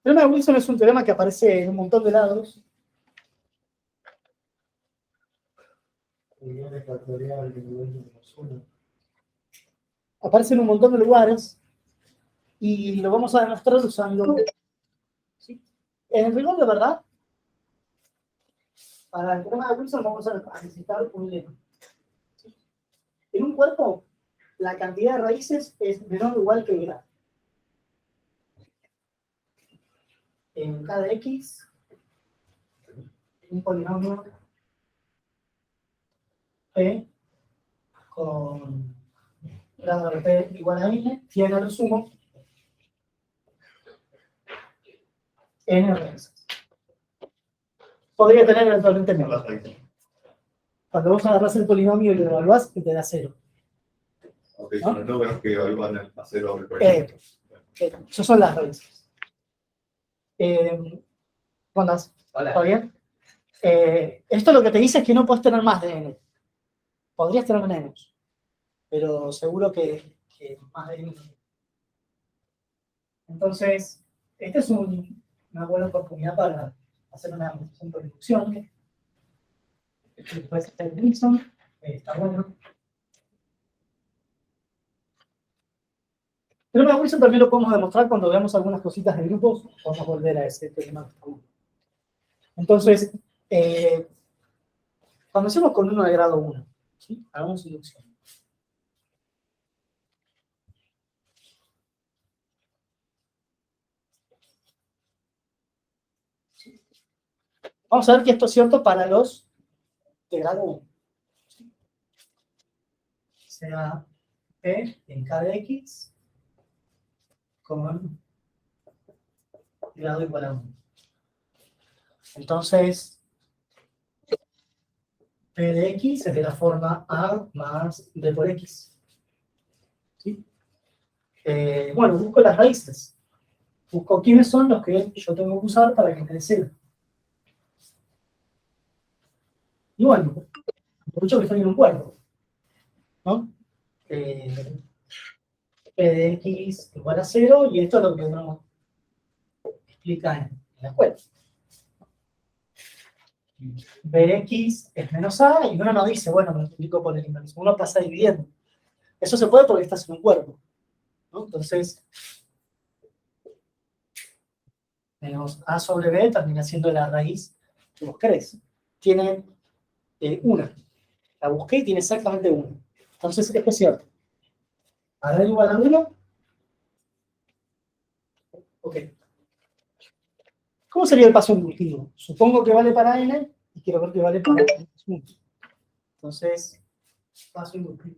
[SPEAKER 1] El teorema de Wilson es un teorema que aparece en un montón de lados. Aparece en un montón de lugares y lo vamos a demostrar usando. ¿Sí? En rigor de verdad, para el teorema de Wilson vamos a necesitar un lema. ¿Sí? En un cuerpo, la cantidad de raíces es menor o igual que grado. En k de x, un polinomio p con grado de p igual a n tiene el sumo n raíces. Podría tener eventualmente menos. Cuando vos agarrás el polinomio y lo evaluás, te da 0.
[SPEAKER 3] Ok, son los números que evalúan a 0
[SPEAKER 1] Esas son las raíces. ¿Cómo andás?
[SPEAKER 7] Hola.
[SPEAKER 1] ¿Todo bien? Esto lo que te dice es que no puedes tener más de n. Podrías tener menos, pero seguro que más de n. Entonces, esta es una buena oportunidad para hacer una demostración por inducción. Después está el Wilson, está bueno. Pero a Wilson también lo podemos demostrar cuando veamos algunas cositas de grupos. Vamos a volver a ese teorema. Entonces, comencemos con uno de grado 1. ¿Sí? Hagamos inducción. ¿Sí? Vamos a ver que esto es cierto para los de grado 1. ¿Sí? Sea P en K de X con grado igual a 1. Entonces, P de X es de la forma A más B por X. ¿Sí? Bueno, busco las raíces. Busco quiénes son los que yo tengo que usar para que me dé 0. Y bueno, mucho que estoy en un cuerpo, ¿no? P de X igual a 0, y esto es lo que uno explica en la escuela. Bx es menos A, y uno no dice, bueno, me multiplico por el inverso. Uno pasa dividiendo. Eso se puede porque estás en un cuerpo, ¿no? Entonces, menos A sobre B termina siendo la raíz que vos querés. Tiene una. La busqué y tiene exactamente una. Entonces, esto es cierto. Ahora igual a 1. Ok. ¿Cómo sería el paso inductivo? Supongo que vale para n y quiero ver que vale para n más 1. Entonces, paso inductivo.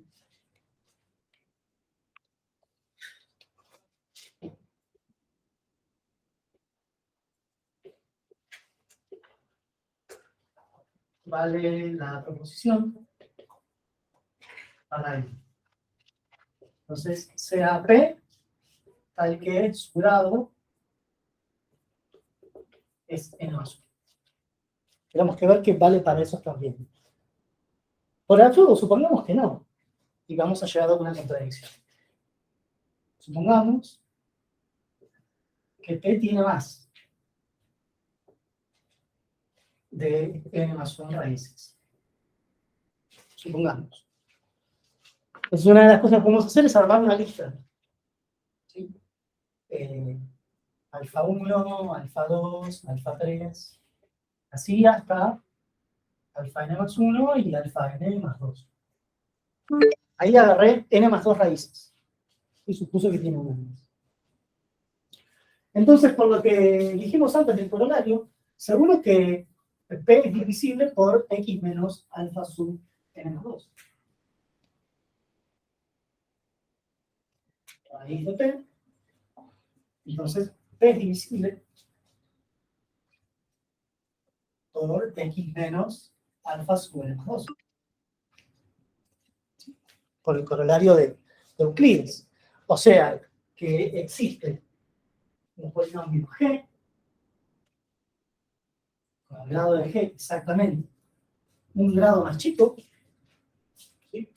[SPEAKER 1] Vale la proposición para n. Entonces, sea P tal que su grado es n más 1. Tenemos que ver que vale para eso también. Por absurdo, supongamos que no. Y vamos a llegar a una contradicción. Supongamos que P tiene más de n más 1 raíces. Supongamos. Entonces, una de las cosas que podemos hacer es armar una lista. ¿Sí? Alfa 1, alfa 2, alfa 3. Así hasta alfa n más 1 y alfa n más 2. Ahí agarré n más 2 raíces. Y supuso que tiene una más. Entonces, por lo que dijimos antes del corolario, seguro que P es divisible por x menos alfa sub n más 2. Raíz de P. Entonces, P es divisible por x menos alfa sub n más 2. Por el corolario de Euclides. O sea, que existe un polinomio G, con el grado de G exactamente un grado más chico, ¿sí?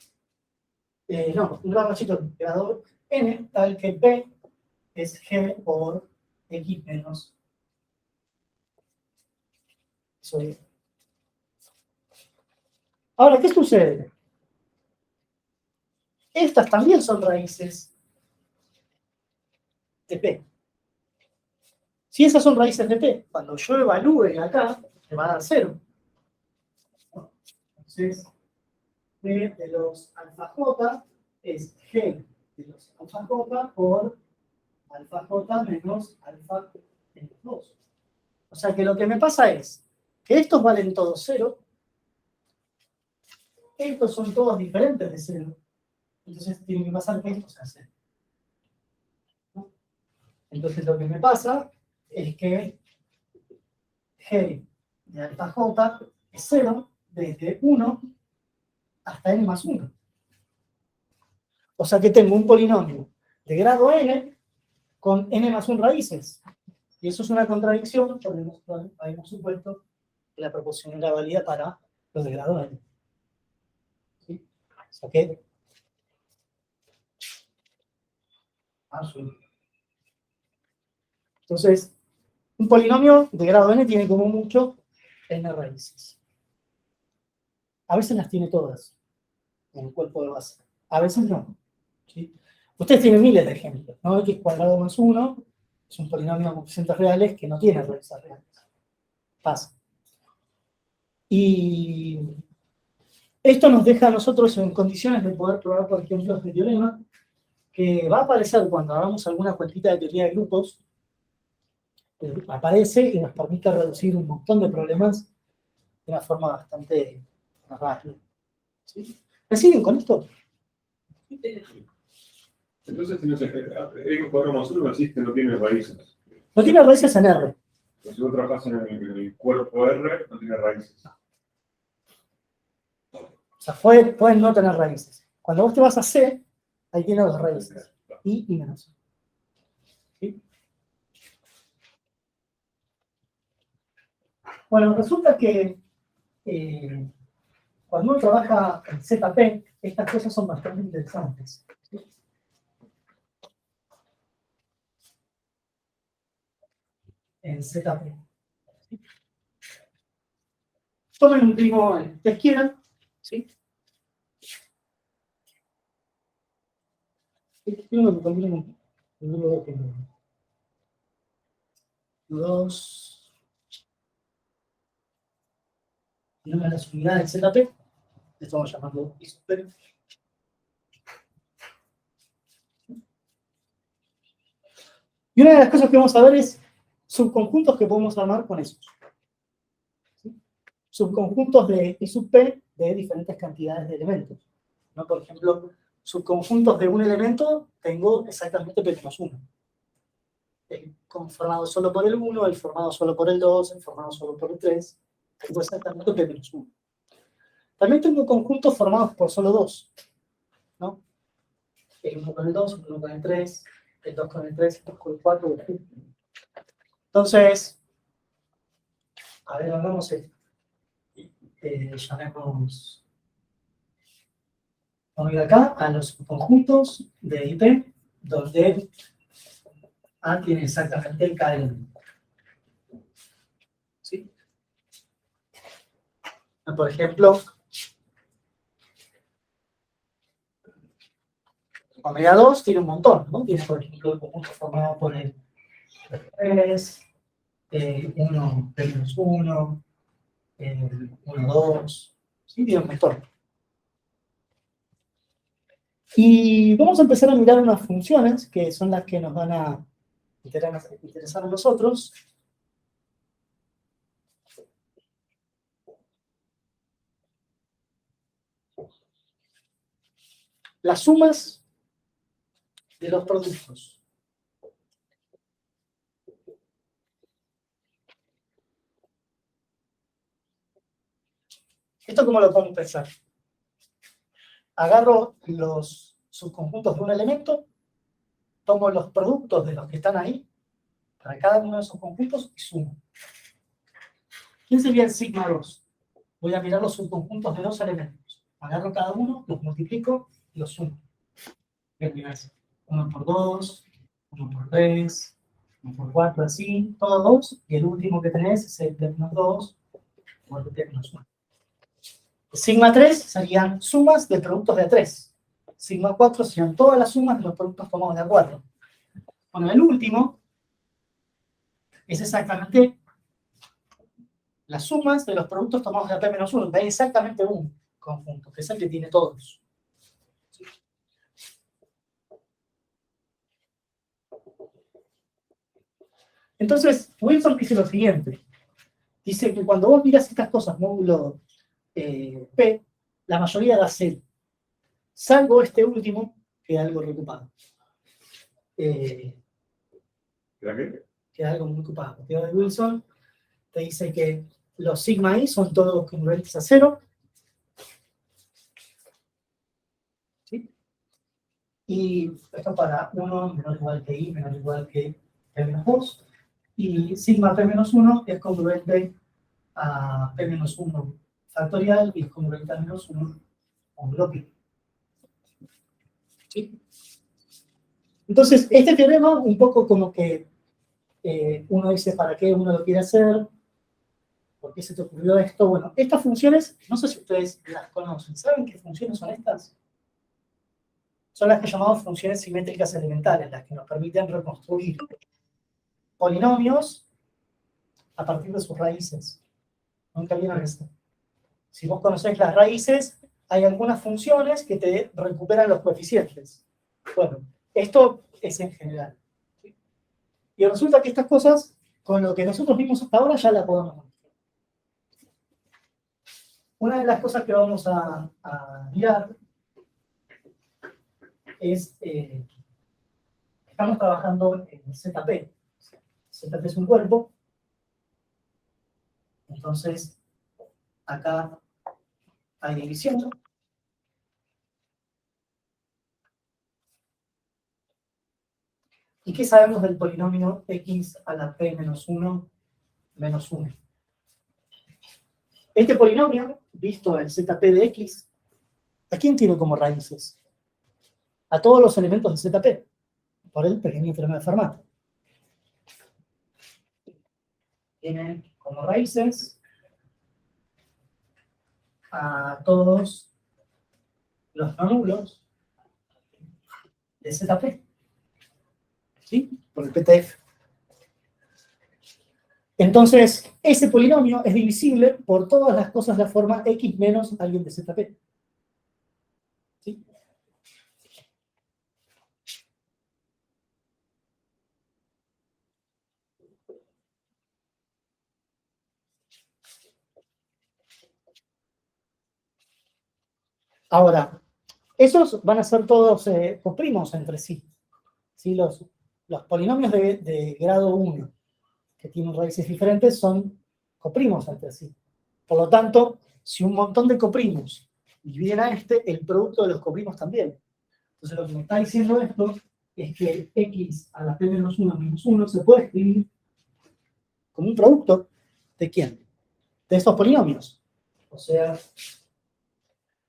[SPEAKER 1] No, un grado más chico, grado n, tal que P es G por x menos soy. Ahora, ¿qué sucede? Estas también son raíces de P. Si esas son raíces de P, cuando yo evalúe acá, me va a dar 0. Entonces, P de los alfa J es G de los alfa J por alfa J menos alfa menos 2. O sea que lo que me pasa es que estos valen todos 0, estos son todos diferentes de 0, entonces tiene que pasar que estos a 0. ¿No? Entonces lo que me pasa es que G de alfa J es 0 desde 1 hasta n más 1. O sea que tengo un polinomio de grado n con n más 1 raíces. Y eso es una contradicción, porque habíamos supuesto que la proporción era válida para los de grado n. ¿Sí? O sea que... Entonces, un polinomio de grado n tiene como mucho n raíces. A veces las tiene todas en el cuerpo de base. A veces no. ¿Sí? Ustedes tienen miles de ejemplos, ¿no? X cuadrado más 1 es un polinomio con coeficientes reales que no tiene raíces reales. Pasa. Y esto nos deja a nosotros en condiciones de poder probar, por ejemplo, este teorema, que va a aparecer cuando hagamos alguna cuentita de teoría de grupos, aparece y nos permite reducir un montón de problemas de una forma bastante rápida. ¿Sí? ¿Me siguen con esto?
[SPEAKER 2] Entonces, si no sé, X cuadrado más 1 decís que no tiene raíces.
[SPEAKER 1] No tiene raíces en R.
[SPEAKER 2] Pero si vos trabajás en el cuerpo R, no tiene raíces.
[SPEAKER 1] O sea, pueden no tener raíces. Cuando vos te vas a C, Ahí tiene las raíces. Y menos 1. ¿Sí? Bueno, resulta que cuando uno trabaja en ZP, estas cosas son bastante interesantes. ¿Sí? En ZP. ¿Sí? Tomen un primo que ustedes quieran. ¿Sí? Quiero que combinen el número de 2. Y una de las unidades ZP. Le estamos llamando isopero. Y una de las cosas que vamos a ver es subconjuntos que podemos armar con esos. ¿Sí? Subconjuntos de I sub P de diferentes cantidades de elementos. ¿No? Por ejemplo, subconjuntos de un elemento tengo exactamente P menos 1. El formado solo por el 1, el formado solo por el 2, el formado solo por el 3. Tengo exactamente P menos 1. También tengo conjuntos formados por solo 2. ¿No? El 1 con el 2, el 1 con el 3, el 2 con el 3, el 2 con el 4. Entonces, a ver, hagamos esto. Llamemos, vamos a ir acá a los conjuntos de IP, donde A tiene exactamente el K elemento. ¿Sí? Por ejemplo, omega 2 tiene un montón, ¿no? Tiene, por ejemplo, el conjunto formado por el 3, 1, P-1, 1, 2, ¿sí? Tiene un montón. Y vamos a empezar a mirar unas funciones que son las que nos van a interesar a nosotros. Las sumas de los productos. ¿Esto cómo lo podemos pensar? Agarro los subconjuntos de un elemento, tomo los productos de los que están ahí, para cada uno de esos conjuntos, y sumo. ¿Quién sería el sigma 2? Voy a mirar los subconjuntos de 2 elementos. Agarro cada uno, los multiplico y los sumo. 1 por 2, 1 por 3, 1 por 4, así, todos 2, y el último que tenés es el P menos 2, o el P menos 1. Sigma 3 serían sumas de productos de A3. Sigma 4 serían todas las sumas de los productos tomados de A4. Bueno, el último es exactamente las sumas de los productos tomados de AP-1. Da exactamente un conjunto, que es el que tiene todos. ¿Sí? Entonces, Wilson dice lo siguiente. Dice que cuando vos miras estas cosas módulo P, la mayoría da 0. Salvo este último, que es algo reocupado. Queda algo muy ocupado. El teorema de Wilson te dice que los sigma i son todos congruentes a 0. ¿Sí? Y esto para 1 menor o igual que i menor o igual que p menos 2. Y sigma p menos 1 es congruente a p menos 1 factorial y es congruente a menos 1 módulo pi. ¿Sí? Entonces, este teorema, un poco como que uno dice, ¿para qué uno lo quiere hacer? ¿Por qué se te ocurrió esto? Bueno, estas funciones, no sé si ustedes las conocen. ¿Saben qué funciones son estas? Son las que llamamos funciones simétricas elementales, las que nos permiten reconstruir polinomios a partir de sus raíces. ¿Nunca vieron esto? Si vos conocés las raíces, hay algunas funciones que te recuperan los coeficientes. Bueno, esto es en general. ¿Sí? Y resulta que estas cosas, con lo que nosotros vimos hasta ahora, ya la podemos mostrar. Una de las cosas que vamos a mirar es, estamos trabajando en ZP. ZP es un cuerpo. Entonces, acá hay división. ¿Y qué sabemos del polinomio x a la p menos 1 menos 1? Este polinomio, visto el zp de x, ¿a quién tiene como raíces? A todos los elementos de zp, por el pequeño teorema de Fermat. Tiene como raíces a todos los no nulos de zp, ¿sí? Por el PTF. Entonces, ese polinomio es divisible por todas las cosas de la forma x menos alguien de zp. ¿Sí? Ahora, esos van a ser todos coprimos entre sí. ¿Sí? Los polinomios de grado 1 que tienen raíces diferentes son coprimos entre sí. Por lo tanto, si un montón de coprimos dividen a el producto de los coprimos también. Entonces lo que me está diciendo esto es que x a la p menos 1 menos 1 se puede escribir como un producto ¿de quién? De estos polinomios. O sea,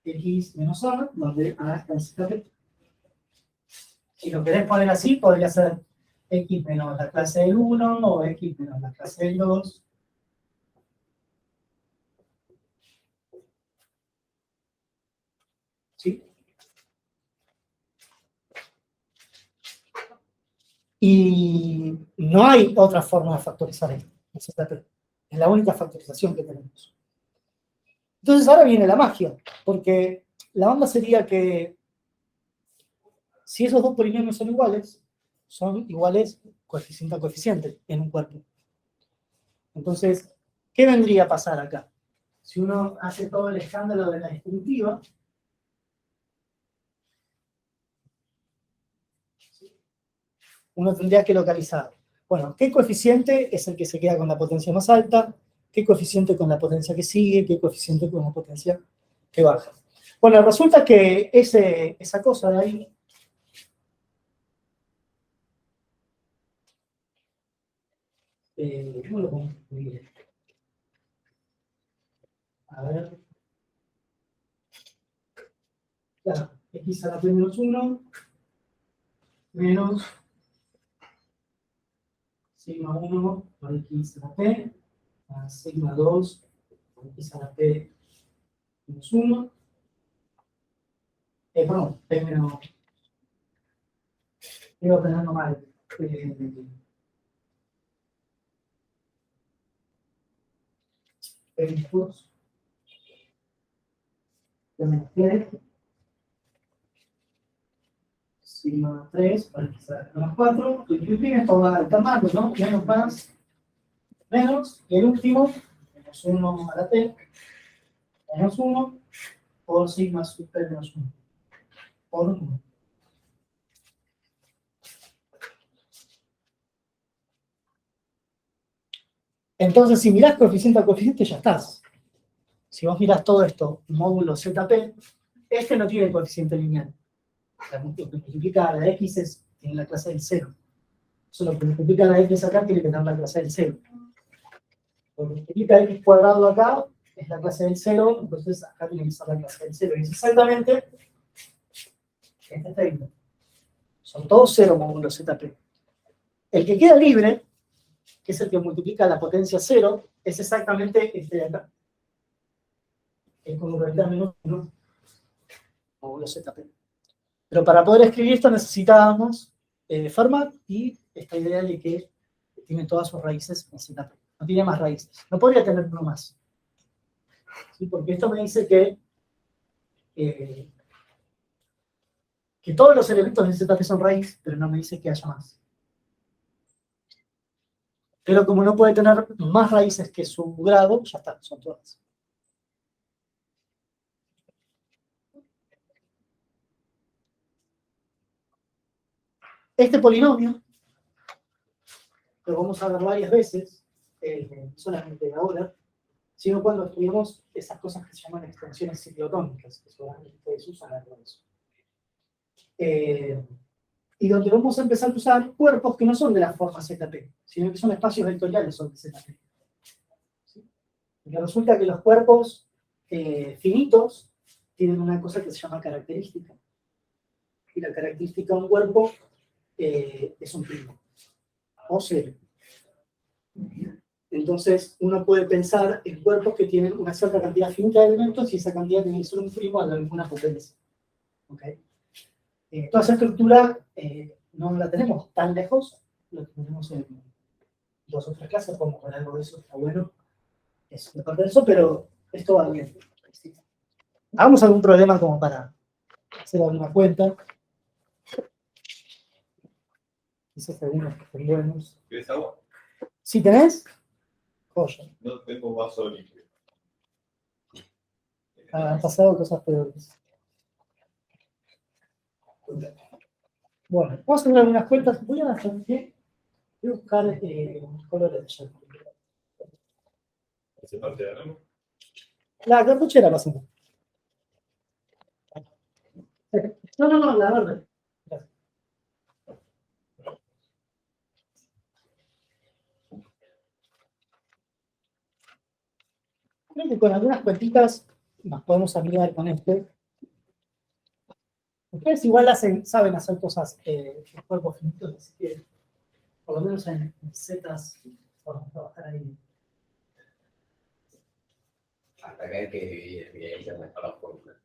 [SPEAKER 1] x menos a, donde a es zp. Si lo querés poner así, podría ser x menos la clase del 1 o x menos la clase del 2. ¿Sí? Y no hay otra forma de factorizar esto. Es la única factorización que tenemos. Entonces ahora viene la magia, porque la onda sería que si esos dos polinomios son iguales coeficiente a coeficiente en un cuerpo. Entonces, ¿qué vendría a pasar acá? Si uno hace todo el escándalo de la distributiva, uno tendría que localizar, bueno, ¿qué coeficiente es el que se queda con la potencia más alta? ¿Qué coeficiente con la potencia que sigue? ¿Qué coeficiente con la potencia que baja? Bueno, resulta que esa cosa de ahí ¿cómo lo podemos escribir? A ver. Claro, x a la p menos 1 menos sigma 1 por x a la p más sigma 2 por x a la p menos 1. Perdón, p menos. Iba a tenerlo mal. P menos 2. P menos 3. Sigma 3 por x a la p menos 4. Esto va alternando, ¿no? Menos más. Menos. Y el último, menos 1 a la p menos 1 por sigma sub p menos 1 por 1. Entonces, si mirás coeficiente a coeficiente, ya estás. Si vos mirás todo esto, módulo ZP, este no tiene coeficiente lineal. Lo que multiplica a la x tiene la clase del 0. Eso lo que multiplica a la x acá tiene que tener la clase del 0. Lo que multiplica a x cuadrado acá es la clase del 0, entonces acá tiene que ser la clase del 0. Y es exactamente este término. Son todos 0 módulos ZP. El que queda libre, que es el que multiplica la potencia 0, es exactamente este de acá. El congruente menos 1 módulo ZP. Pero para poder escribir esto necesitábamos Fermat y esta idea de que tiene todas sus raíces en ZP. No tiene más raíces. No podría tener uno más. ¿Sí? Porque esto me dice que todos los elementos de ZP son raíz, pero no me dice que haya más. Pero como no puede tener más raíces que su grado, ya está, son todas. Este polinomio, lo vamos a ver varias veces, solamente ahora, sino cuando estudiamos esas cosas que se llaman extensiones ciclotónicas, que seguramente ustedes usan algo de eso. y donde vamos a empezar a usar cuerpos que no son de la forma ZP, sino que son espacios vectoriales sobre ZP. ¿Sí? Porque resulta que los cuerpos finitos tienen una cosa que se llama característica. Y la característica de un cuerpo es un primo, o cero. Entonces, uno puede pensar en cuerpos que tienen una cierta cantidad finita de elementos y esa cantidad tiene que ser un primo a la misma potencia. ¿Okay? Toda esa estructura no la tenemos tan lejos, lo tenemos en dos o tres clases, podemos ver algo de eso, está bueno. Es una parte de eso, pero esto va bien. ¿Sí? Hagamos algún problema como para hacer alguna cuenta. Quizás algunos que estén buenos.
[SPEAKER 2] ¿Quieres agua?
[SPEAKER 1] ¿Sí tenés? Joya.
[SPEAKER 2] No tengo vaso limpio.
[SPEAKER 1] Han pasado cosas peores. Bueno, vamos a hacer algunas cuentas. Voy a buscar colores de allá.
[SPEAKER 2] ¿Hace parte de algo?
[SPEAKER 1] La cartuchera pasa. No, la verde. Creo que con algunas cuentitas nos podemos amigar con este. Ustedes igual saben hacer cosas en cuerpos finitos, así que por lo menos en zetas podemos trabajar ahí.
[SPEAKER 7] Hasta que hay que dividir, evidencia mejor la fórmula.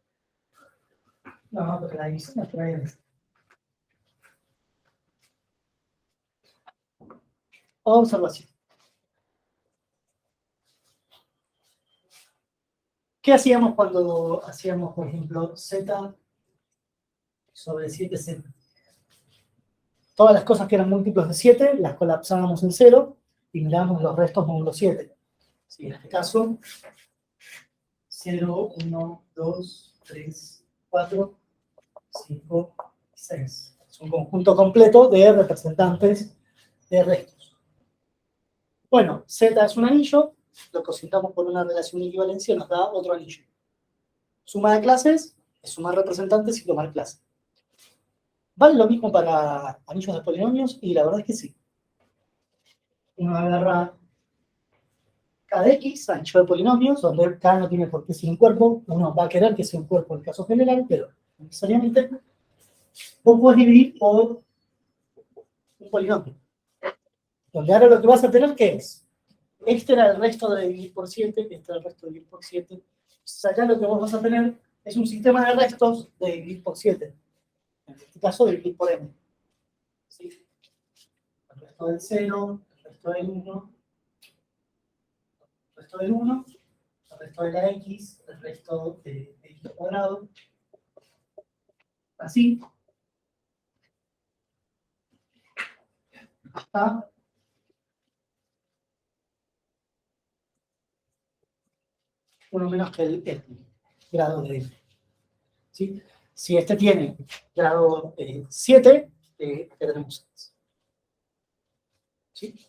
[SPEAKER 1] No, porque la división nos trae. Observación. ¿Qué hacíamos cuando hacíamos, por ejemplo, z sobre 7z? Todas las cosas que eran múltiplos de 7 las colapsábamos en 0 y mirábamos los restos módulo 7. ¿Sí? En este caso, 0, 1, 2, 3, 4, 5, 6. Es un conjunto completo de representantes de restos. Bueno, Z es un anillo, lo cositamos por una relación de equivalencia, nos da otro anillo. Suma de clases es sumar representantes y tomar clases. ¿Vale lo mismo para anillos de polinomios? Y la verdad es que sí. Uno agarra K de X, anillo de polinomios, donde K no tiene por qué ser un cuerpo. Uno va a querer que sea un cuerpo en el caso general, pero no necesariamente. Vos podés dividir por un polinomio. Donde ahora lo que vas a tener, ¿qué es? Este era el resto de dividir por 7, este era el resto de dividir por 7. Entonces acá lo que vos vas a tener es un sistema de restos de dividir por 7. En este caso, dividir por m. ¿Sí? El resto del 0, el resto del 1, el resto del 1, el resto de la x, el resto de x cuadrado. Así. Hasta uno menos que el grado de m. ¿Sí? Si este tiene grado 7, ¿qué tenemos? ¿Sí?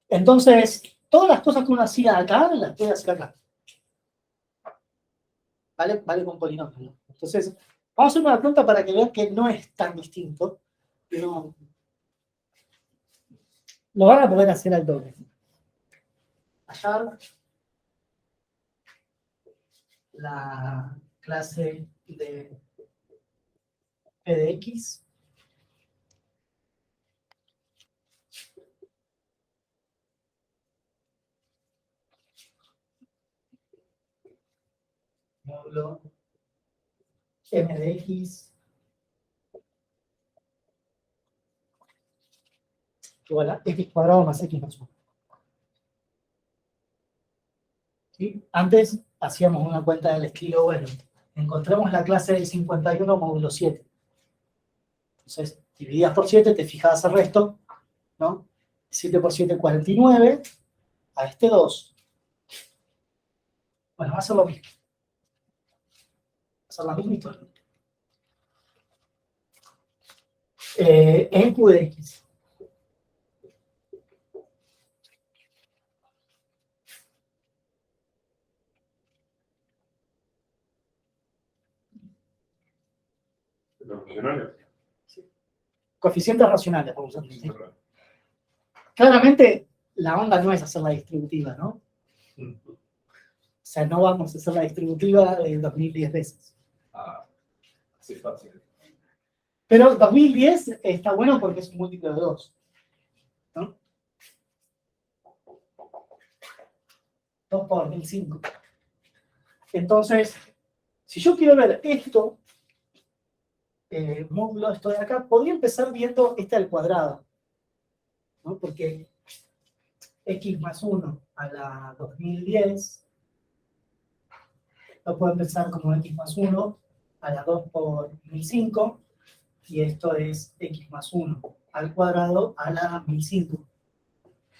[SPEAKER 1] Entonces, todas las cosas que uno hacía acá, las puede hacer acá. ¿Vale con polinomios, ¿no? Entonces, vamos a hacer una pregunta para que vean que no es tan distinto. Pero lo van a poder hacer al doble. Hallar la clase de P de X. Módulo M de X igual a X cuadrado más X más 1. ¿Sí? Antes hacíamos una cuenta del estilo, bueno, encontramos la clase del 51 módulo 7. Entonces, dividías por 7, te fijabas el resto, ¿no? 7 por 7, 49, a este 2. Bueno, va a ser lo mismo. Va a ser la misma historia. En Q de X.
[SPEAKER 2] ¿Los funcionarios?
[SPEAKER 1] Coeficientes racionales, vamos a decir. Claramente, la onda no es hacer la distributiva, ¿no? O sea, no vamos a hacer la distributiva de 2010 veces.
[SPEAKER 2] Ah, así fácil.
[SPEAKER 1] Pero 2010 está bueno porque es un múltiplo de 2. ¿No? 2 por 1005. Entonces, si yo quiero ver esto, módulo esto de acá, podría empezar viendo este al cuadrado, ¿no? Porque x más 1 a la 2010 lo puedo empezar como x más 1 a la 2 por 1005, y esto es x más 1 al cuadrado a la 1005.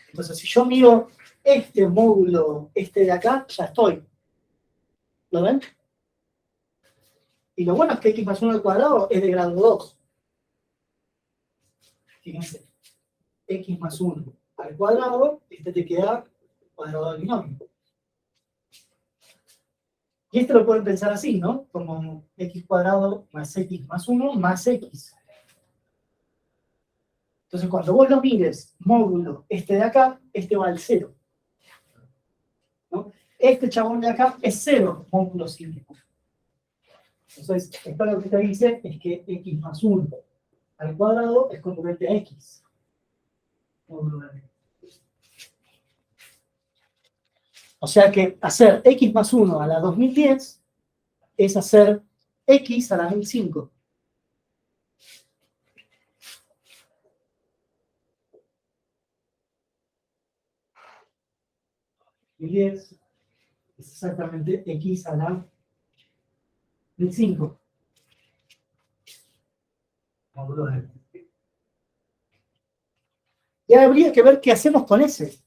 [SPEAKER 1] Entonces, si yo miro este módulo, este de acá, ya estoy. ¿Lo ven? Y lo bueno es que x más 1 al cuadrado es de grado 2. Fíjense, x más 1 al cuadrado, este te queda cuadrado del binomio. Y esto lo pueden pensar así, ¿no? Como x cuadrado más x más 1 más x. Entonces, cuando vos lo mires, módulo, este de acá, este va al 0. ¿No? Este chabón de acá es 0, módulo 5. Entonces, esto lo que te dice es que x más 1 al cuadrado es congruente a x. Módulo n. O sea que hacer x más 1 a la 2010 es hacer x a la 1005. Y es exactamente x a la 1005. Módulo n. Y habría que ver qué hacemos con ese.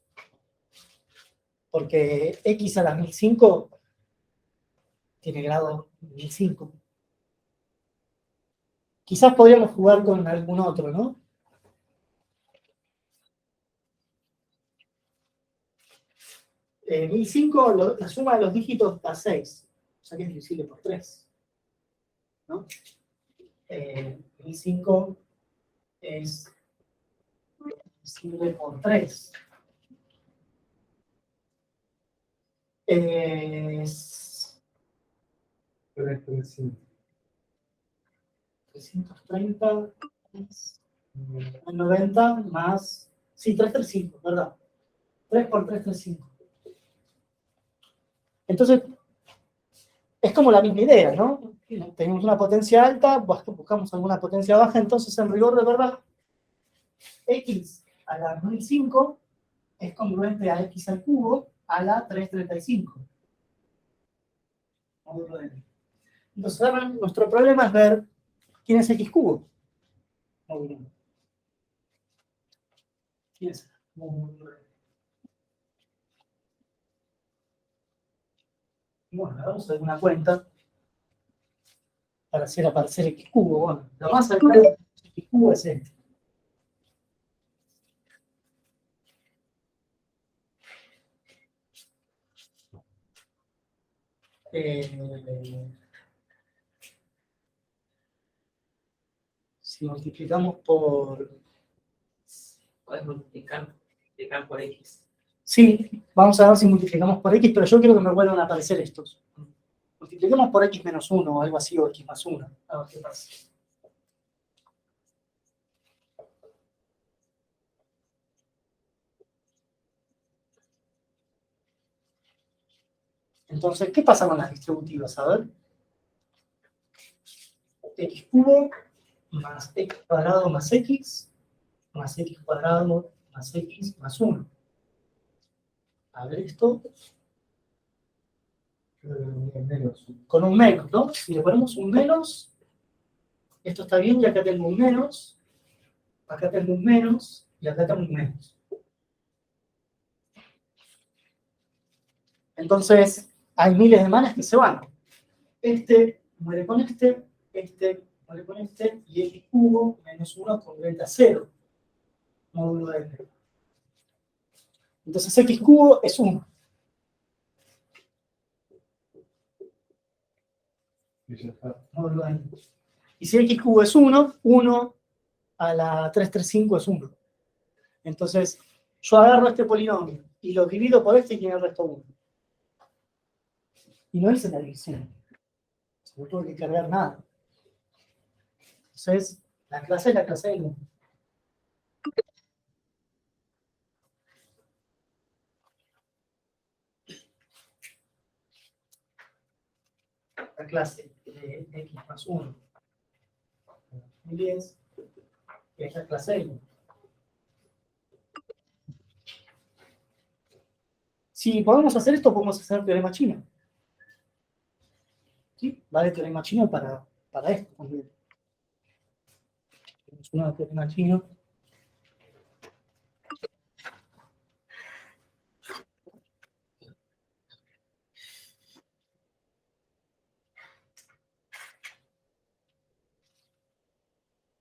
[SPEAKER 1] Porque x a la 1005 tiene grado 1005. Quizás podríamos jugar con algún otro, ¿no? Eh, 1005, la suma de los dígitos da 6. O sea que es divisible por 3. ¿No? 1005 es divisible por 3. Es
[SPEAKER 3] 335.
[SPEAKER 1] 330 90 más... Sí, 335, ¿verdad? 3 por 335. Entonces, es como la misma idea, ¿no? Tenemos una potencia alta, buscamos alguna potencia baja, entonces en rigor de verdad, x a la 1005 es congruente a x al cubo a la 335. Módulo n. Entonces ahora nuestro problema es ver quién es x cubo. Módulo n. ¿Quién es? Módulo n. Bueno, vamos a dar una cuenta para hacer aparecer x cubo. Bueno, lo más cercano a x cubo es este. Si multiplicamos por...
[SPEAKER 4] Puedes multiplicar por X.
[SPEAKER 1] Sí, vamos a ver si multiplicamos por x, pero yo quiero que me vuelvan a aparecer estos. Multipliquemos por x menos 1 o algo así, o x más 1. A ver qué pasa. Entonces, ¿qué pasa con las distributivas? A ver. X cubo más x cuadrado más x cuadrado más x más 1. A ver esto.
[SPEAKER 3] Menos.
[SPEAKER 1] Con un menos, ¿no? Si le ponemos un menos, esto está bien y acá tengo un menos, acá tengo un menos y acá tengo un menos. Entonces, hay miles de manes que se van. Este muere con este muere con este, y x cubo menos 1 congruente a 0. Módulo n. Entonces, x cubo es 1.
[SPEAKER 3] Y ya está.
[SPEAKER 1] Módulo n. Y si x cubo es 1, 1 a la 335 es 1. Entonces, yo agarro este polinomio y lo divido por este y tiene el resto 1. Y no hice la división. No tuve que cargar nada. Entonces, la clase es la clase del 1. La clase de x más 1 10 es la clase del 1. Si podemos hacer esto, podemos hacer el teorema chino. ¿Sí? Vale teorema chino para esto también. Tenemos uno de teorema chino.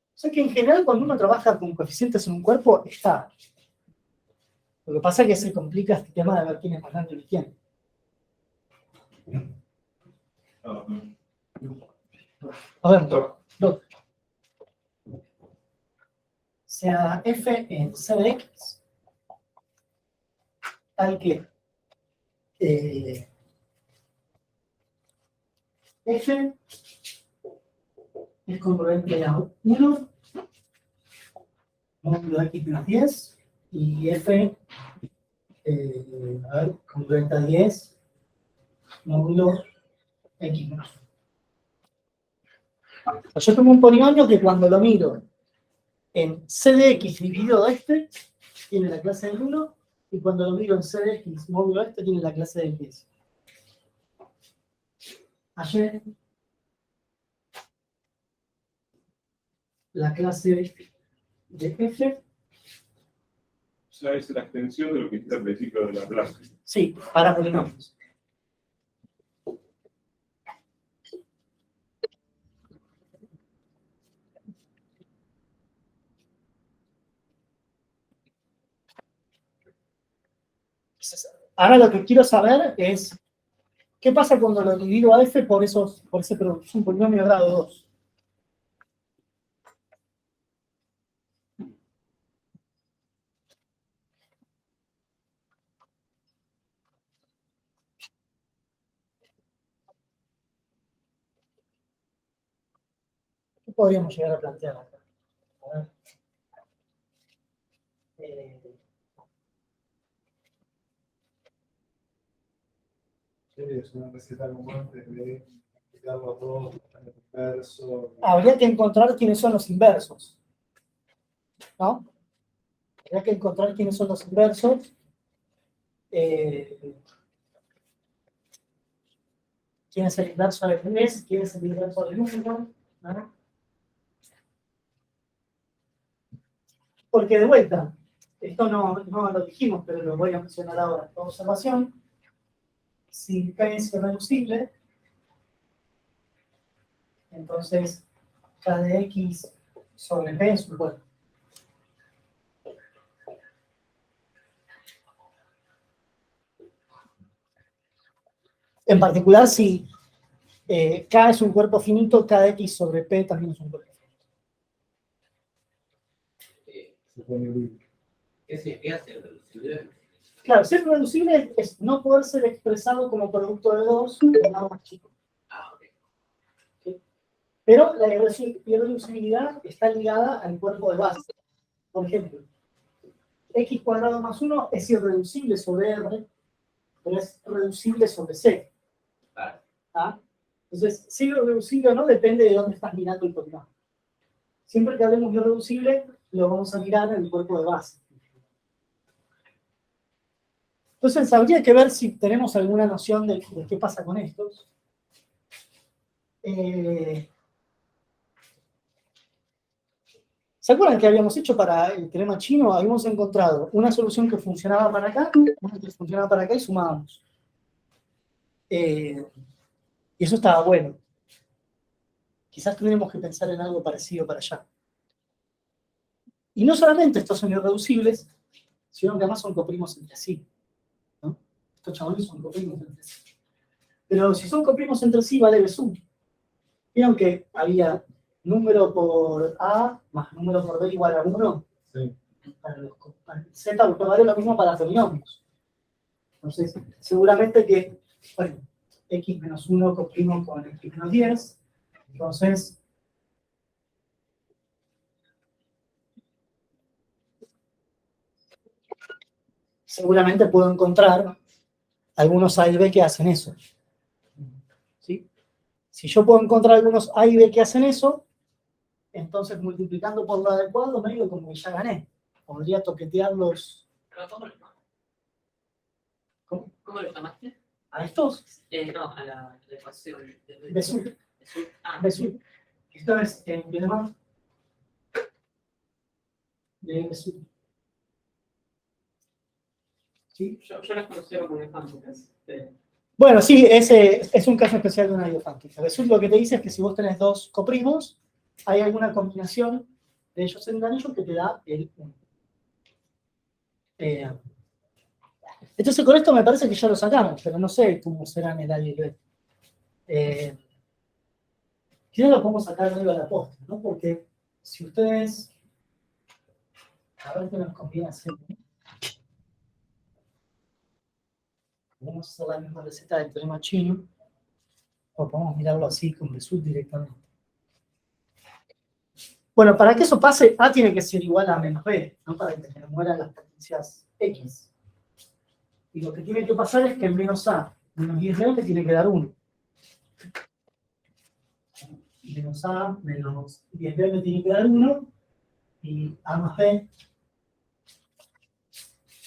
[SPEAKER 1] O sea que en general cuando uno trabaja con coeficientes en un cuerpo, está. Lo que pasa es que se complica este tema de ver quién es más grande y quién. A ver, dos. Sea f en c de x, tal que f es congruente a 1 módulo x más 10 y f congruente a 10 módulo x menos 1. Yo tomo un polinomio que cuando lo miro en c de x dividido de este, tiene la clase del 1, y cuando lo miro en c de x módulo este, tiene la clase del 10. Ayer, la clase de f.
[SPEAKER 2] O sea, es la extensión de lo que está al principio de la clase.
[SPEAKER 1] Sí, para polinomios. Ahora lo que quiero saber es ¿qué pasa cuando lo divido a f por ese un polinomio de grado 2? ¿Qué podríamos llegar a plantear acá? A ver.
[SPEAKER 3] Sí, es una receta como antes de explicarlo todo en el inverso.
[SPEAKER 1] Habría que encontrar quiénes son los inversos, ¿no? Habría que encontrar quiénes son los inversos. ¿Quién es el inverso del 10? ¿Quién es el inverso del 1? ¿No? Porque de vuelta, esto no lo dijimos, pero lo voy a mencionar ahora. Observación. Si P es irreducible, entonces K de X sobre P es un cuerpo. En particular, si K es un cuerpo finito, K de X sobre P también es un cuerpo finito.
[SPEAKER 3] Se pone libre.
[SPEAKER 7] ¿Qué hace el reducible?
[SPEAKER 1] Claro, ser reducible es no poder ser expresado como producto de dos con nada más chico.
[SPEAKER 7] Ah, ok.
[SPEAKER 1] ¿Sí? Pero la irreducibilidad está ligada al cuerpo de base. Por ejemplo, x cuadrado más 1 es irreducible sobre R, pero es reducible sobre C.
[SPEAKER 7] Claro.
[SPEAKER 1] ¿Ah? Entonces, si es irreducible o no depende de dónde estás mirando el polinomio. Siempre que hablemos de irreducible, lo vamos a mirar en el cuerpo de base. Entonces, habría que ver si tenemos alguna noción de qué pasa con estos. ¿Se acuerdan que habíamos hecho para el teorema chino? Habíamos encontrado una solución que funcionaba para acá, una que funcionaba para acá y sumábamos. Y eso estaba bueno. Quizás tendremos que pensar en algo parecido para allá. Y no solamente estos son irreducibles, sino que además son coprimos entre sí. ¿No? Estos chabones son coprimos entre sí. Pero si son coprimos entre sí, vale B sub. Vieron que había número por A más número por B igual a 1.
[SPEAKER 3] Sí.
[SPEAKER 1] Para Z vale lo mismo para polinomios. Entonces, seguramente que, bueno, x menos 1 comprimo con x menos 10. Entonces, seguramente puedo encontrar algunos A y B que hacen eso. ¿Sí? Si yo puedo encontrar algunos A y B que hacen eso, entonces multiplicando por lo adecuado, me digo como que ya gané. Podría toquetearlos.
[SPEAKER 4] ¿Pero cómo lo llamaste?
[SPEAKER 1] ¿Cómo?
[SPEAKER 4] ¿Cómo lo llamaste?
[SPEAKER 1] A estos,
[SPEAKER 4] No, a la ecuación.
[SPEAKER 1] de sur.
[SPEAKER 4] Ah,
[SPEAKER 1] De sur. Esto es en alemán. De sur. ¿Sí?
[SPEAKER 4] yo las considero como infánticas.
[SPEAKER 1] Bueno, sí, ese es un caso especial de una idiofántica. De sur lo que te dice es que si vos tenés dos coprimos, hay alguna combinación de ellos en el anillo que te da el 1. Entonces con esto me parece que ya lo sacamos, pero no sé cómo serán el A y el B. Quizás lo podemos sacar arriba de la posta, ¿no? Porque si ustedes... A ver qué nos conviene hacer. Vamos a hacer la misma receta del teorema chino. O podemos mirarlo así con result directamente. Bueno, para que eso pase, A tiene que ser igual a menos B, ¿no? Para que se mueran las potencias X. Y lo que tiene que pasar es que el menos A menos 10B le tiene que dar 1. Menos A menos 10B le tiene que dar 1. Y A más B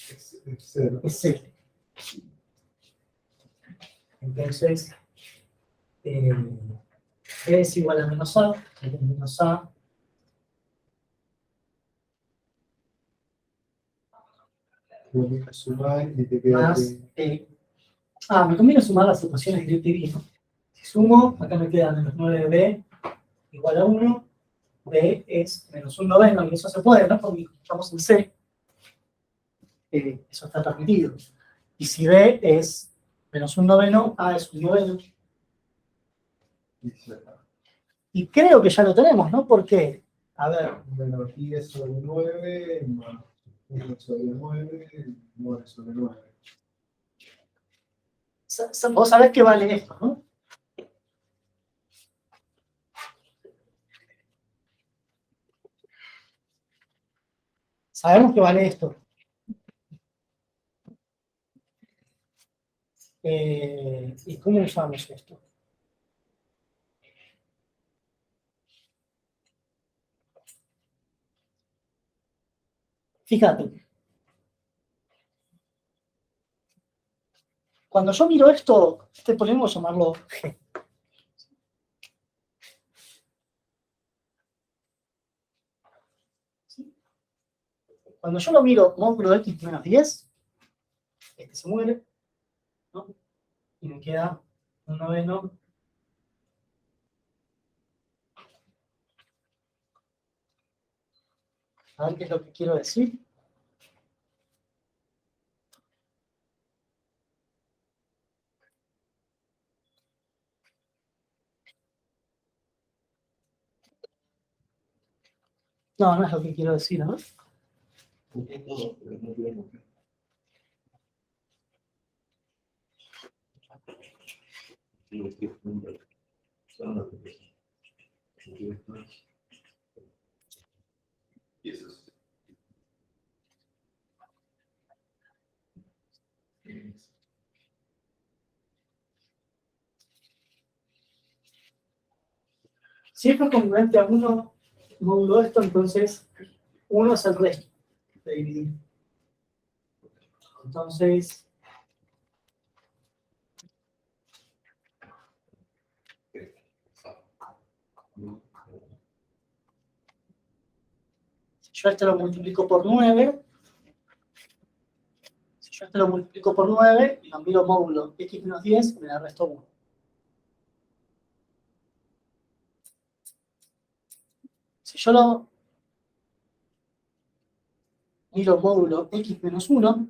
[SPEAKER 3] Es 0.
[SPEAKER 1] es 0. Entonces, B es igual a menos A. Menos A
[SPEAKER 3] Vuelves a sumar y te queda
[SPEAKER 1] más me conviene sumar las ecuaciones de TV, ¿no? Si sumo, acá me queda menos 9b igual a 1, b es menos 1 noveno, y eso se puede, ¿no? Porque estamos en C, eso está permitido. Y si b es menos 1 noveno, a es 1 noveno. Y creo que ya lo tenemos, ¿no? ¿Por qué? A ver,
[SPEAKER 3] Menos 10 sobre 9, más 1 sobre 9, 9 sobre 9.
[SPEAKER 1] vos sabés que vale esto, ¿no? Sabemos que vale esto. ¿Y cómo usamos esto? Fíjate. Cuando yo miro esto, podemos llamarlo G. ¿Sí? Cuando yo lo miro módulo de X menos 10, este se muere, ¿no? Y me queda un noveno. A ver qué es lo que quiero decir. No, no es lo que quiero decir, ¿no? Si esto es congruente a 1 módulo esto, entonces 1 es el resto de dividir. Entonces, si yo este lo multiplico por 9, y lo miro módulo X menos 10, me da resto 1. Si yo lo miro módulo X menos 1,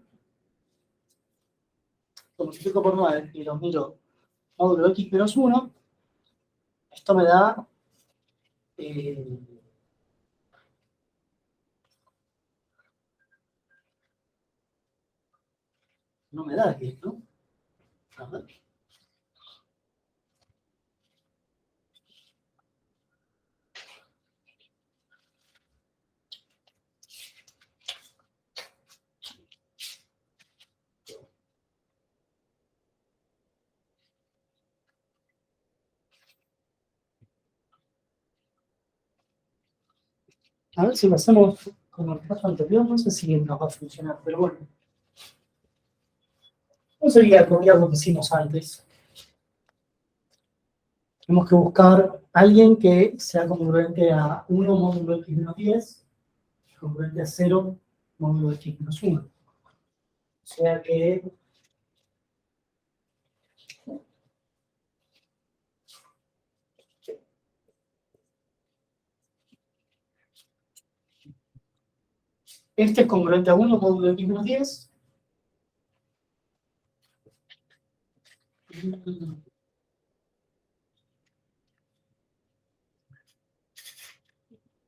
[SPEAKER 1] lo multiplico por 9 y lo miro módulo X menos 1, esto me da no me da 10, ¿no? A ver. A ver si lo hacemos como el paso anterior, no sé si nos va a funcionar, pero bueno. No sería copiar lo que hicimos antes. Tenemos que buscar a alguien que sea congruente a 1 módulo x menos 10, y congruente a 0 módulo x menos 1. O sea que este es congruente a 1 módulo x menos 10.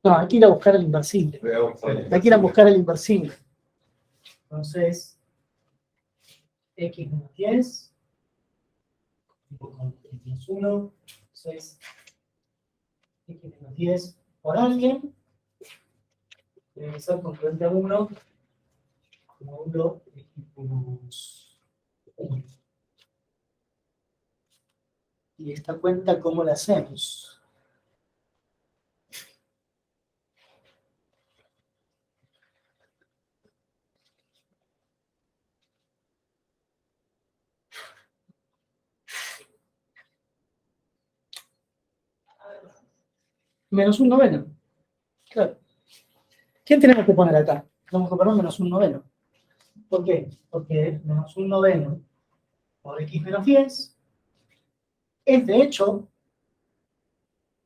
[SPEAKER 1] No, hay que ir a buscar el inversible. Hay que ir a buscar el inversible. Entonces, x menos 10, x menos 1, entonces, x menos 10 por alguien, debe ser congruente a 1, módulo x menos 1. Y esta cuenta, ¿cómo la hacemos? Menos un noveno. Claro. ¿Quién tenemos que poner acá? Tenemos que poner menos un noveno. ¿Por qué? Porque menos un noveno por x menos 10 es de hecho,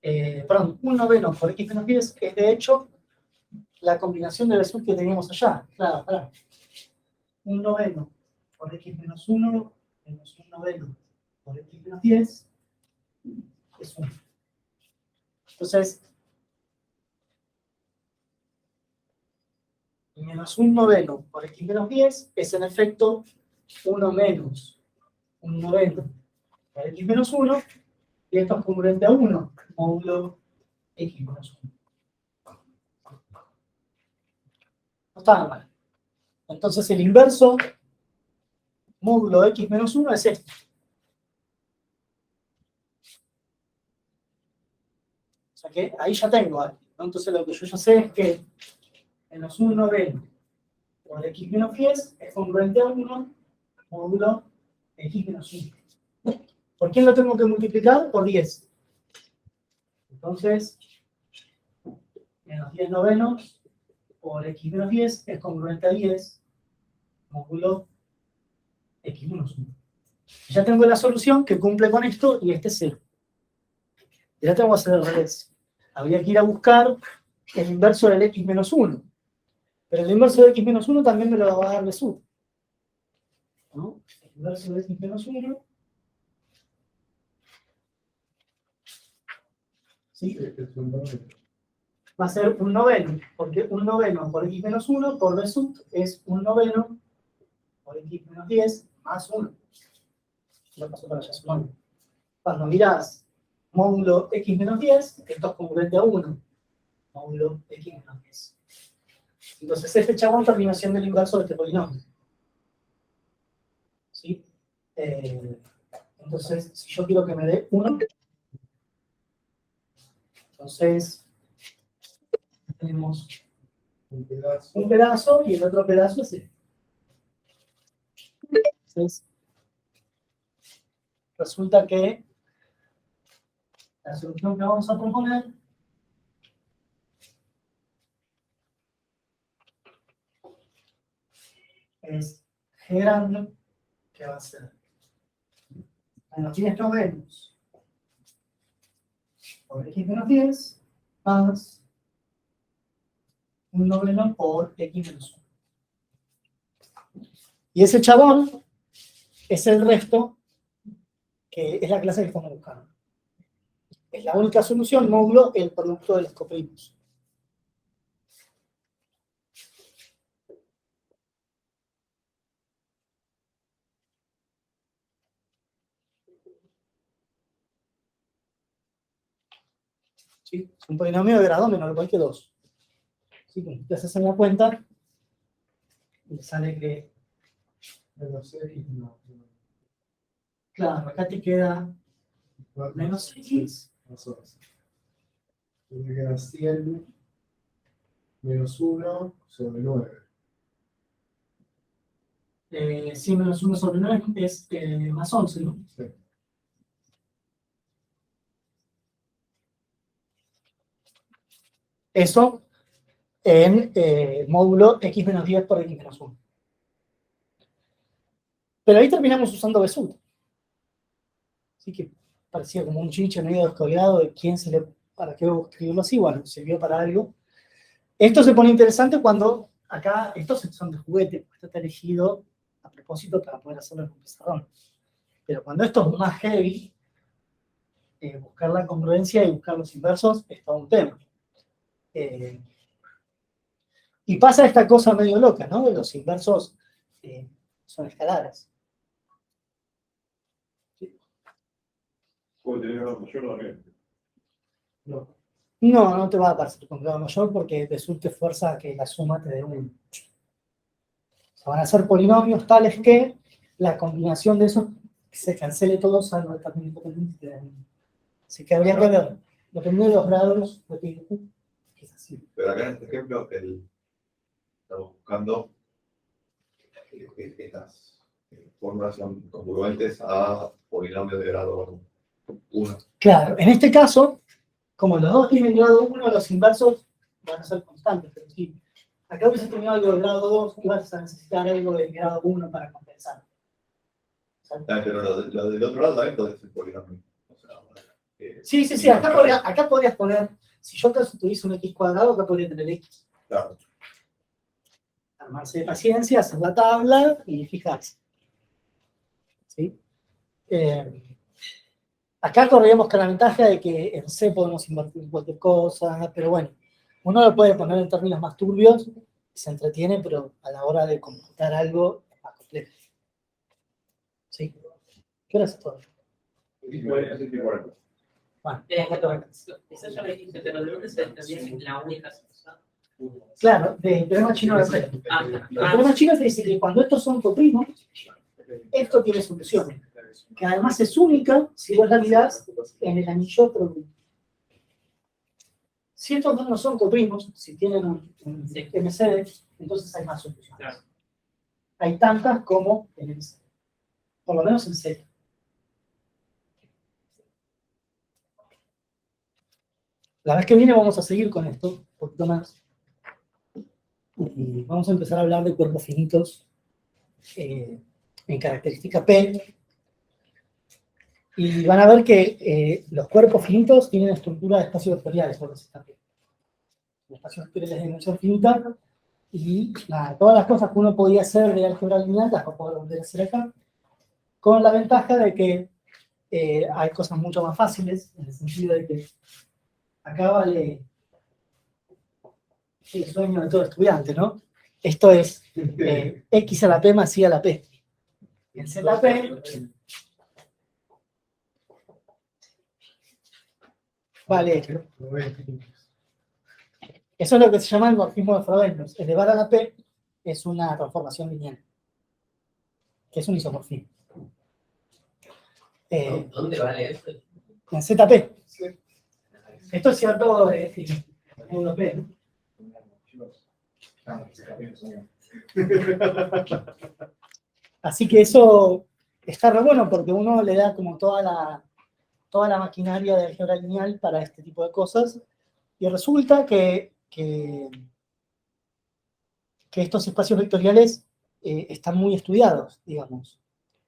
[SPEAKER 1] perdón, un noveno por x menos 10 es de hecho la combinación de Besut que teníamos allá. Claro, claro. Un noveno por x menos 1 menos un noveno por x menos 10 es 1. Entonces, menos un noveno por x menos 10 es en efecto 1 menos un noveno por x menos 1, y esto es congruente a 1, módulo x menos 1. No está mal. Entonces el inverso módulo x menos 1 es este. O sea que ahí ya tengo algo, ¿no? Entonces lo que yo ya sé es que menos 1 noveno por x menos 10 es congruente a 1 módulo x menos 1. ¿Por quién lo tengo que multiplicar? Por 10. Entonces, menos 10 novenos por x menos 10 es congruente a 10 módulo x menos 1. Ya tengo la solución que cumple con esto y este es 0. Y ahora tengo que hacer al revés. Habría que ir a buscar el inverso del x menos 1. Pero el inverso de x menos 1 también me lo va a dar Besut, ¿no? El inverso de x menos 1. ¿Sí? Va a ser un noveno, porque un noveno por x menos 1 por Besut es un noveno por x menos 10 más 1. Lo paso para allá sumando. Cuando mirás módulo x menos 10, esto es congruente a 1, módulo x menos 10. Entonces este chabón termina siendo el inverso de este polinomio. ¿Sí? Entonces, si yo quiero que me dé 1, entonces tenemos un pedazo y el otro pedazo es este. Entonces, resulta que la solución que vamos a proponer es g grande, que va a ser menos 10 novenos por x menos 10 más un noveno por x menos 1. Y ese chabón es el resto, que es la clase que estamos buscando. es la única solución módulo el producto de los coprimos. ¿Sí? Es un polinomio de grado menor o igual que 2. ¿Sí? Te haces en la cuenta y sale que,
[SPEAKER 3] Menos X, no.
[SPEAKER 1] claro, acá te queda menos X.
[SPEAKER 3] Más 11. Me queda 100 menos 1 sobre 9.
[SPEAKER 1] Sí, menos 1 sobre 9 es más 11, ¿no?
[SPEAKER 3] Sí.
[SPEAKER 1] Eso en módulo x menos 10 por x menos 1. Pero ahí terminamos usando Besuto. Así que parecía como un chinche medio descolgado de quién se le, para qué escribirlo así. Bueno, sirvió para algo. Esto se pone interesante cuando acá, estos son de juguete, porque esto está elegido a propósito para poder hacerlo en un pizarrón. Pero cuando esto es más heavy, buscar la congruencia y buscar los inversos es todo un tema. Y pasa esta cosa medio loca, ¿no? Los inversos son escalares.
[SPEAKER 2] Puede tener grado mayor también.
[SPEAKER 3] No.
[SPEAKER 1] No, no te va a aparecer con grado mayor porque resulta fuerza a que la suma te dé un... O sea, van a ser polinomios tales que la combinación de esos se cancele todo, salvo el término independiente y te den uno. Así que habría que ver, dependiendo de los grados, de que es así.
[SPEAKER 8] Pero acá en este ejemplo, estamos buscando estas fórmulas son congruentes a polinomios de grado 1.
[SPEAKER 1] Claro, en este caso, como los dos tienen grado 1, los inversos van a ser constantes, pero sí. Acá hubiese tenido algo de grado 2 y vas a necesitar algo de grado 1 para compensar. O sea,
[SPEAKER 8] Pero lo del otro lado también puede ser polinomio. O sea,
[SPEAKER 1] sí, acá podrías poner, si yo acaso tuviese un x cuadrado, acá podría tener x.
[SPEAKER 8] claro.
[SPEAKER 1] Armarse de paciencia, hacer la tabla y fijarse. ¿Sí? Acá corríamos con la ventaja de que en C podemos invertir cualquier cosa, pero bueno, uno lo puede poner en términos más turbios, se entretiene, pero a la hora de computar algo es más complejo. ¿Sí? ¿Qué hora es todo?
[SPEAKER 2] Bueno,
[SPEAKER 1] Bueno,
[SPEAKER 4] Eso ya lo dije, pero ¿de dónde se entendía que es la única solución?
[SPEAKER 1] claro, del teorema chino de Fred. El teorema chino te dice que cuando estos son coprimos, esto tiene solución, que además es única si vos la mirás en el anillo producto. Si estos dos no son coprimos, si tienen un MCD, entonces hay más soluciones.
[SPEAKER 4] Claro.
[SPEAKER 1] Hay tantas como en MCD, por lo menos en C. La vez que viene vamos a seguir con esto, un poquito más. Y vamos a empezar a hablar de cuerpos finitos en característica P. Y van a ver que los cuerpos finitos tienen estructura de espacios vectoriales, por decir también. Espacios vectoriales de dimensión finita. Y nada, todas las cosas que uno podía hacer de álgebra lineal las va a poder volver a hacer acá. Con la ventaja de que hay cosas mucho más fáciles, en el sentido de que acá vale el sueño de todo estudiante, ¿no? Esto es x a la p más y a la p. En ZP, vale, eso es lo que se llama el morfismo de Frobenius. Elevar a la p es una transformación lineal, que es un isomorfismo.
[SPEAKER 7] ¿Dónde vale eso?
[SPEAKER 1] En ZP. Esto es cierto en módulo P, ¿no? Así que eso está re bueno porque uno le da como toda la maquinaria de álgebra lineal para este tipo de cosas. Y resulta que estos espacios vectoriales están muy estudiados, digamos.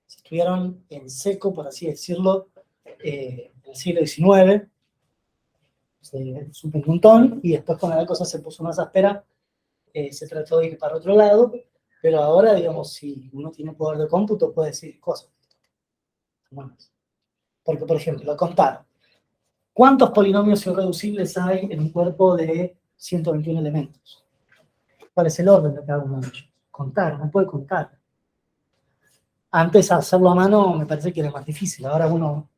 [SPEAKER 1] Se estudiaron en seco, por así decirlo, en el siglo XIX. Se supo un montón y después cuando la cosa se puso más áspera, se trató de ir para otro lado. Pero ahora, digamos, si uno tiene poder de cómputo, puede decir cosas. Bueno, porque, por ejemplo, contar ¿Cuántos polinomios irreducibles hay en un cuerpo de 121 elementos? ¿Cuál es el orden de cada uno de ellos? Contar, no puede contar. Antes hacerlo a mano me parece que era más difícil. Ahora uno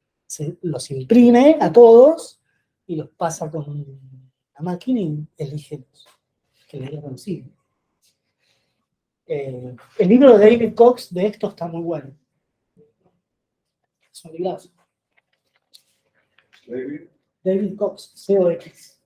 [SPEAKER 1] los imprime a todos y los pasa con una máquina y elige los que le dieron sí. El libro de David Cox de esto está muy bueno. Es un librazo.
[SPEAKER 2] David,
[SPEAKER 1] David Cox, COX.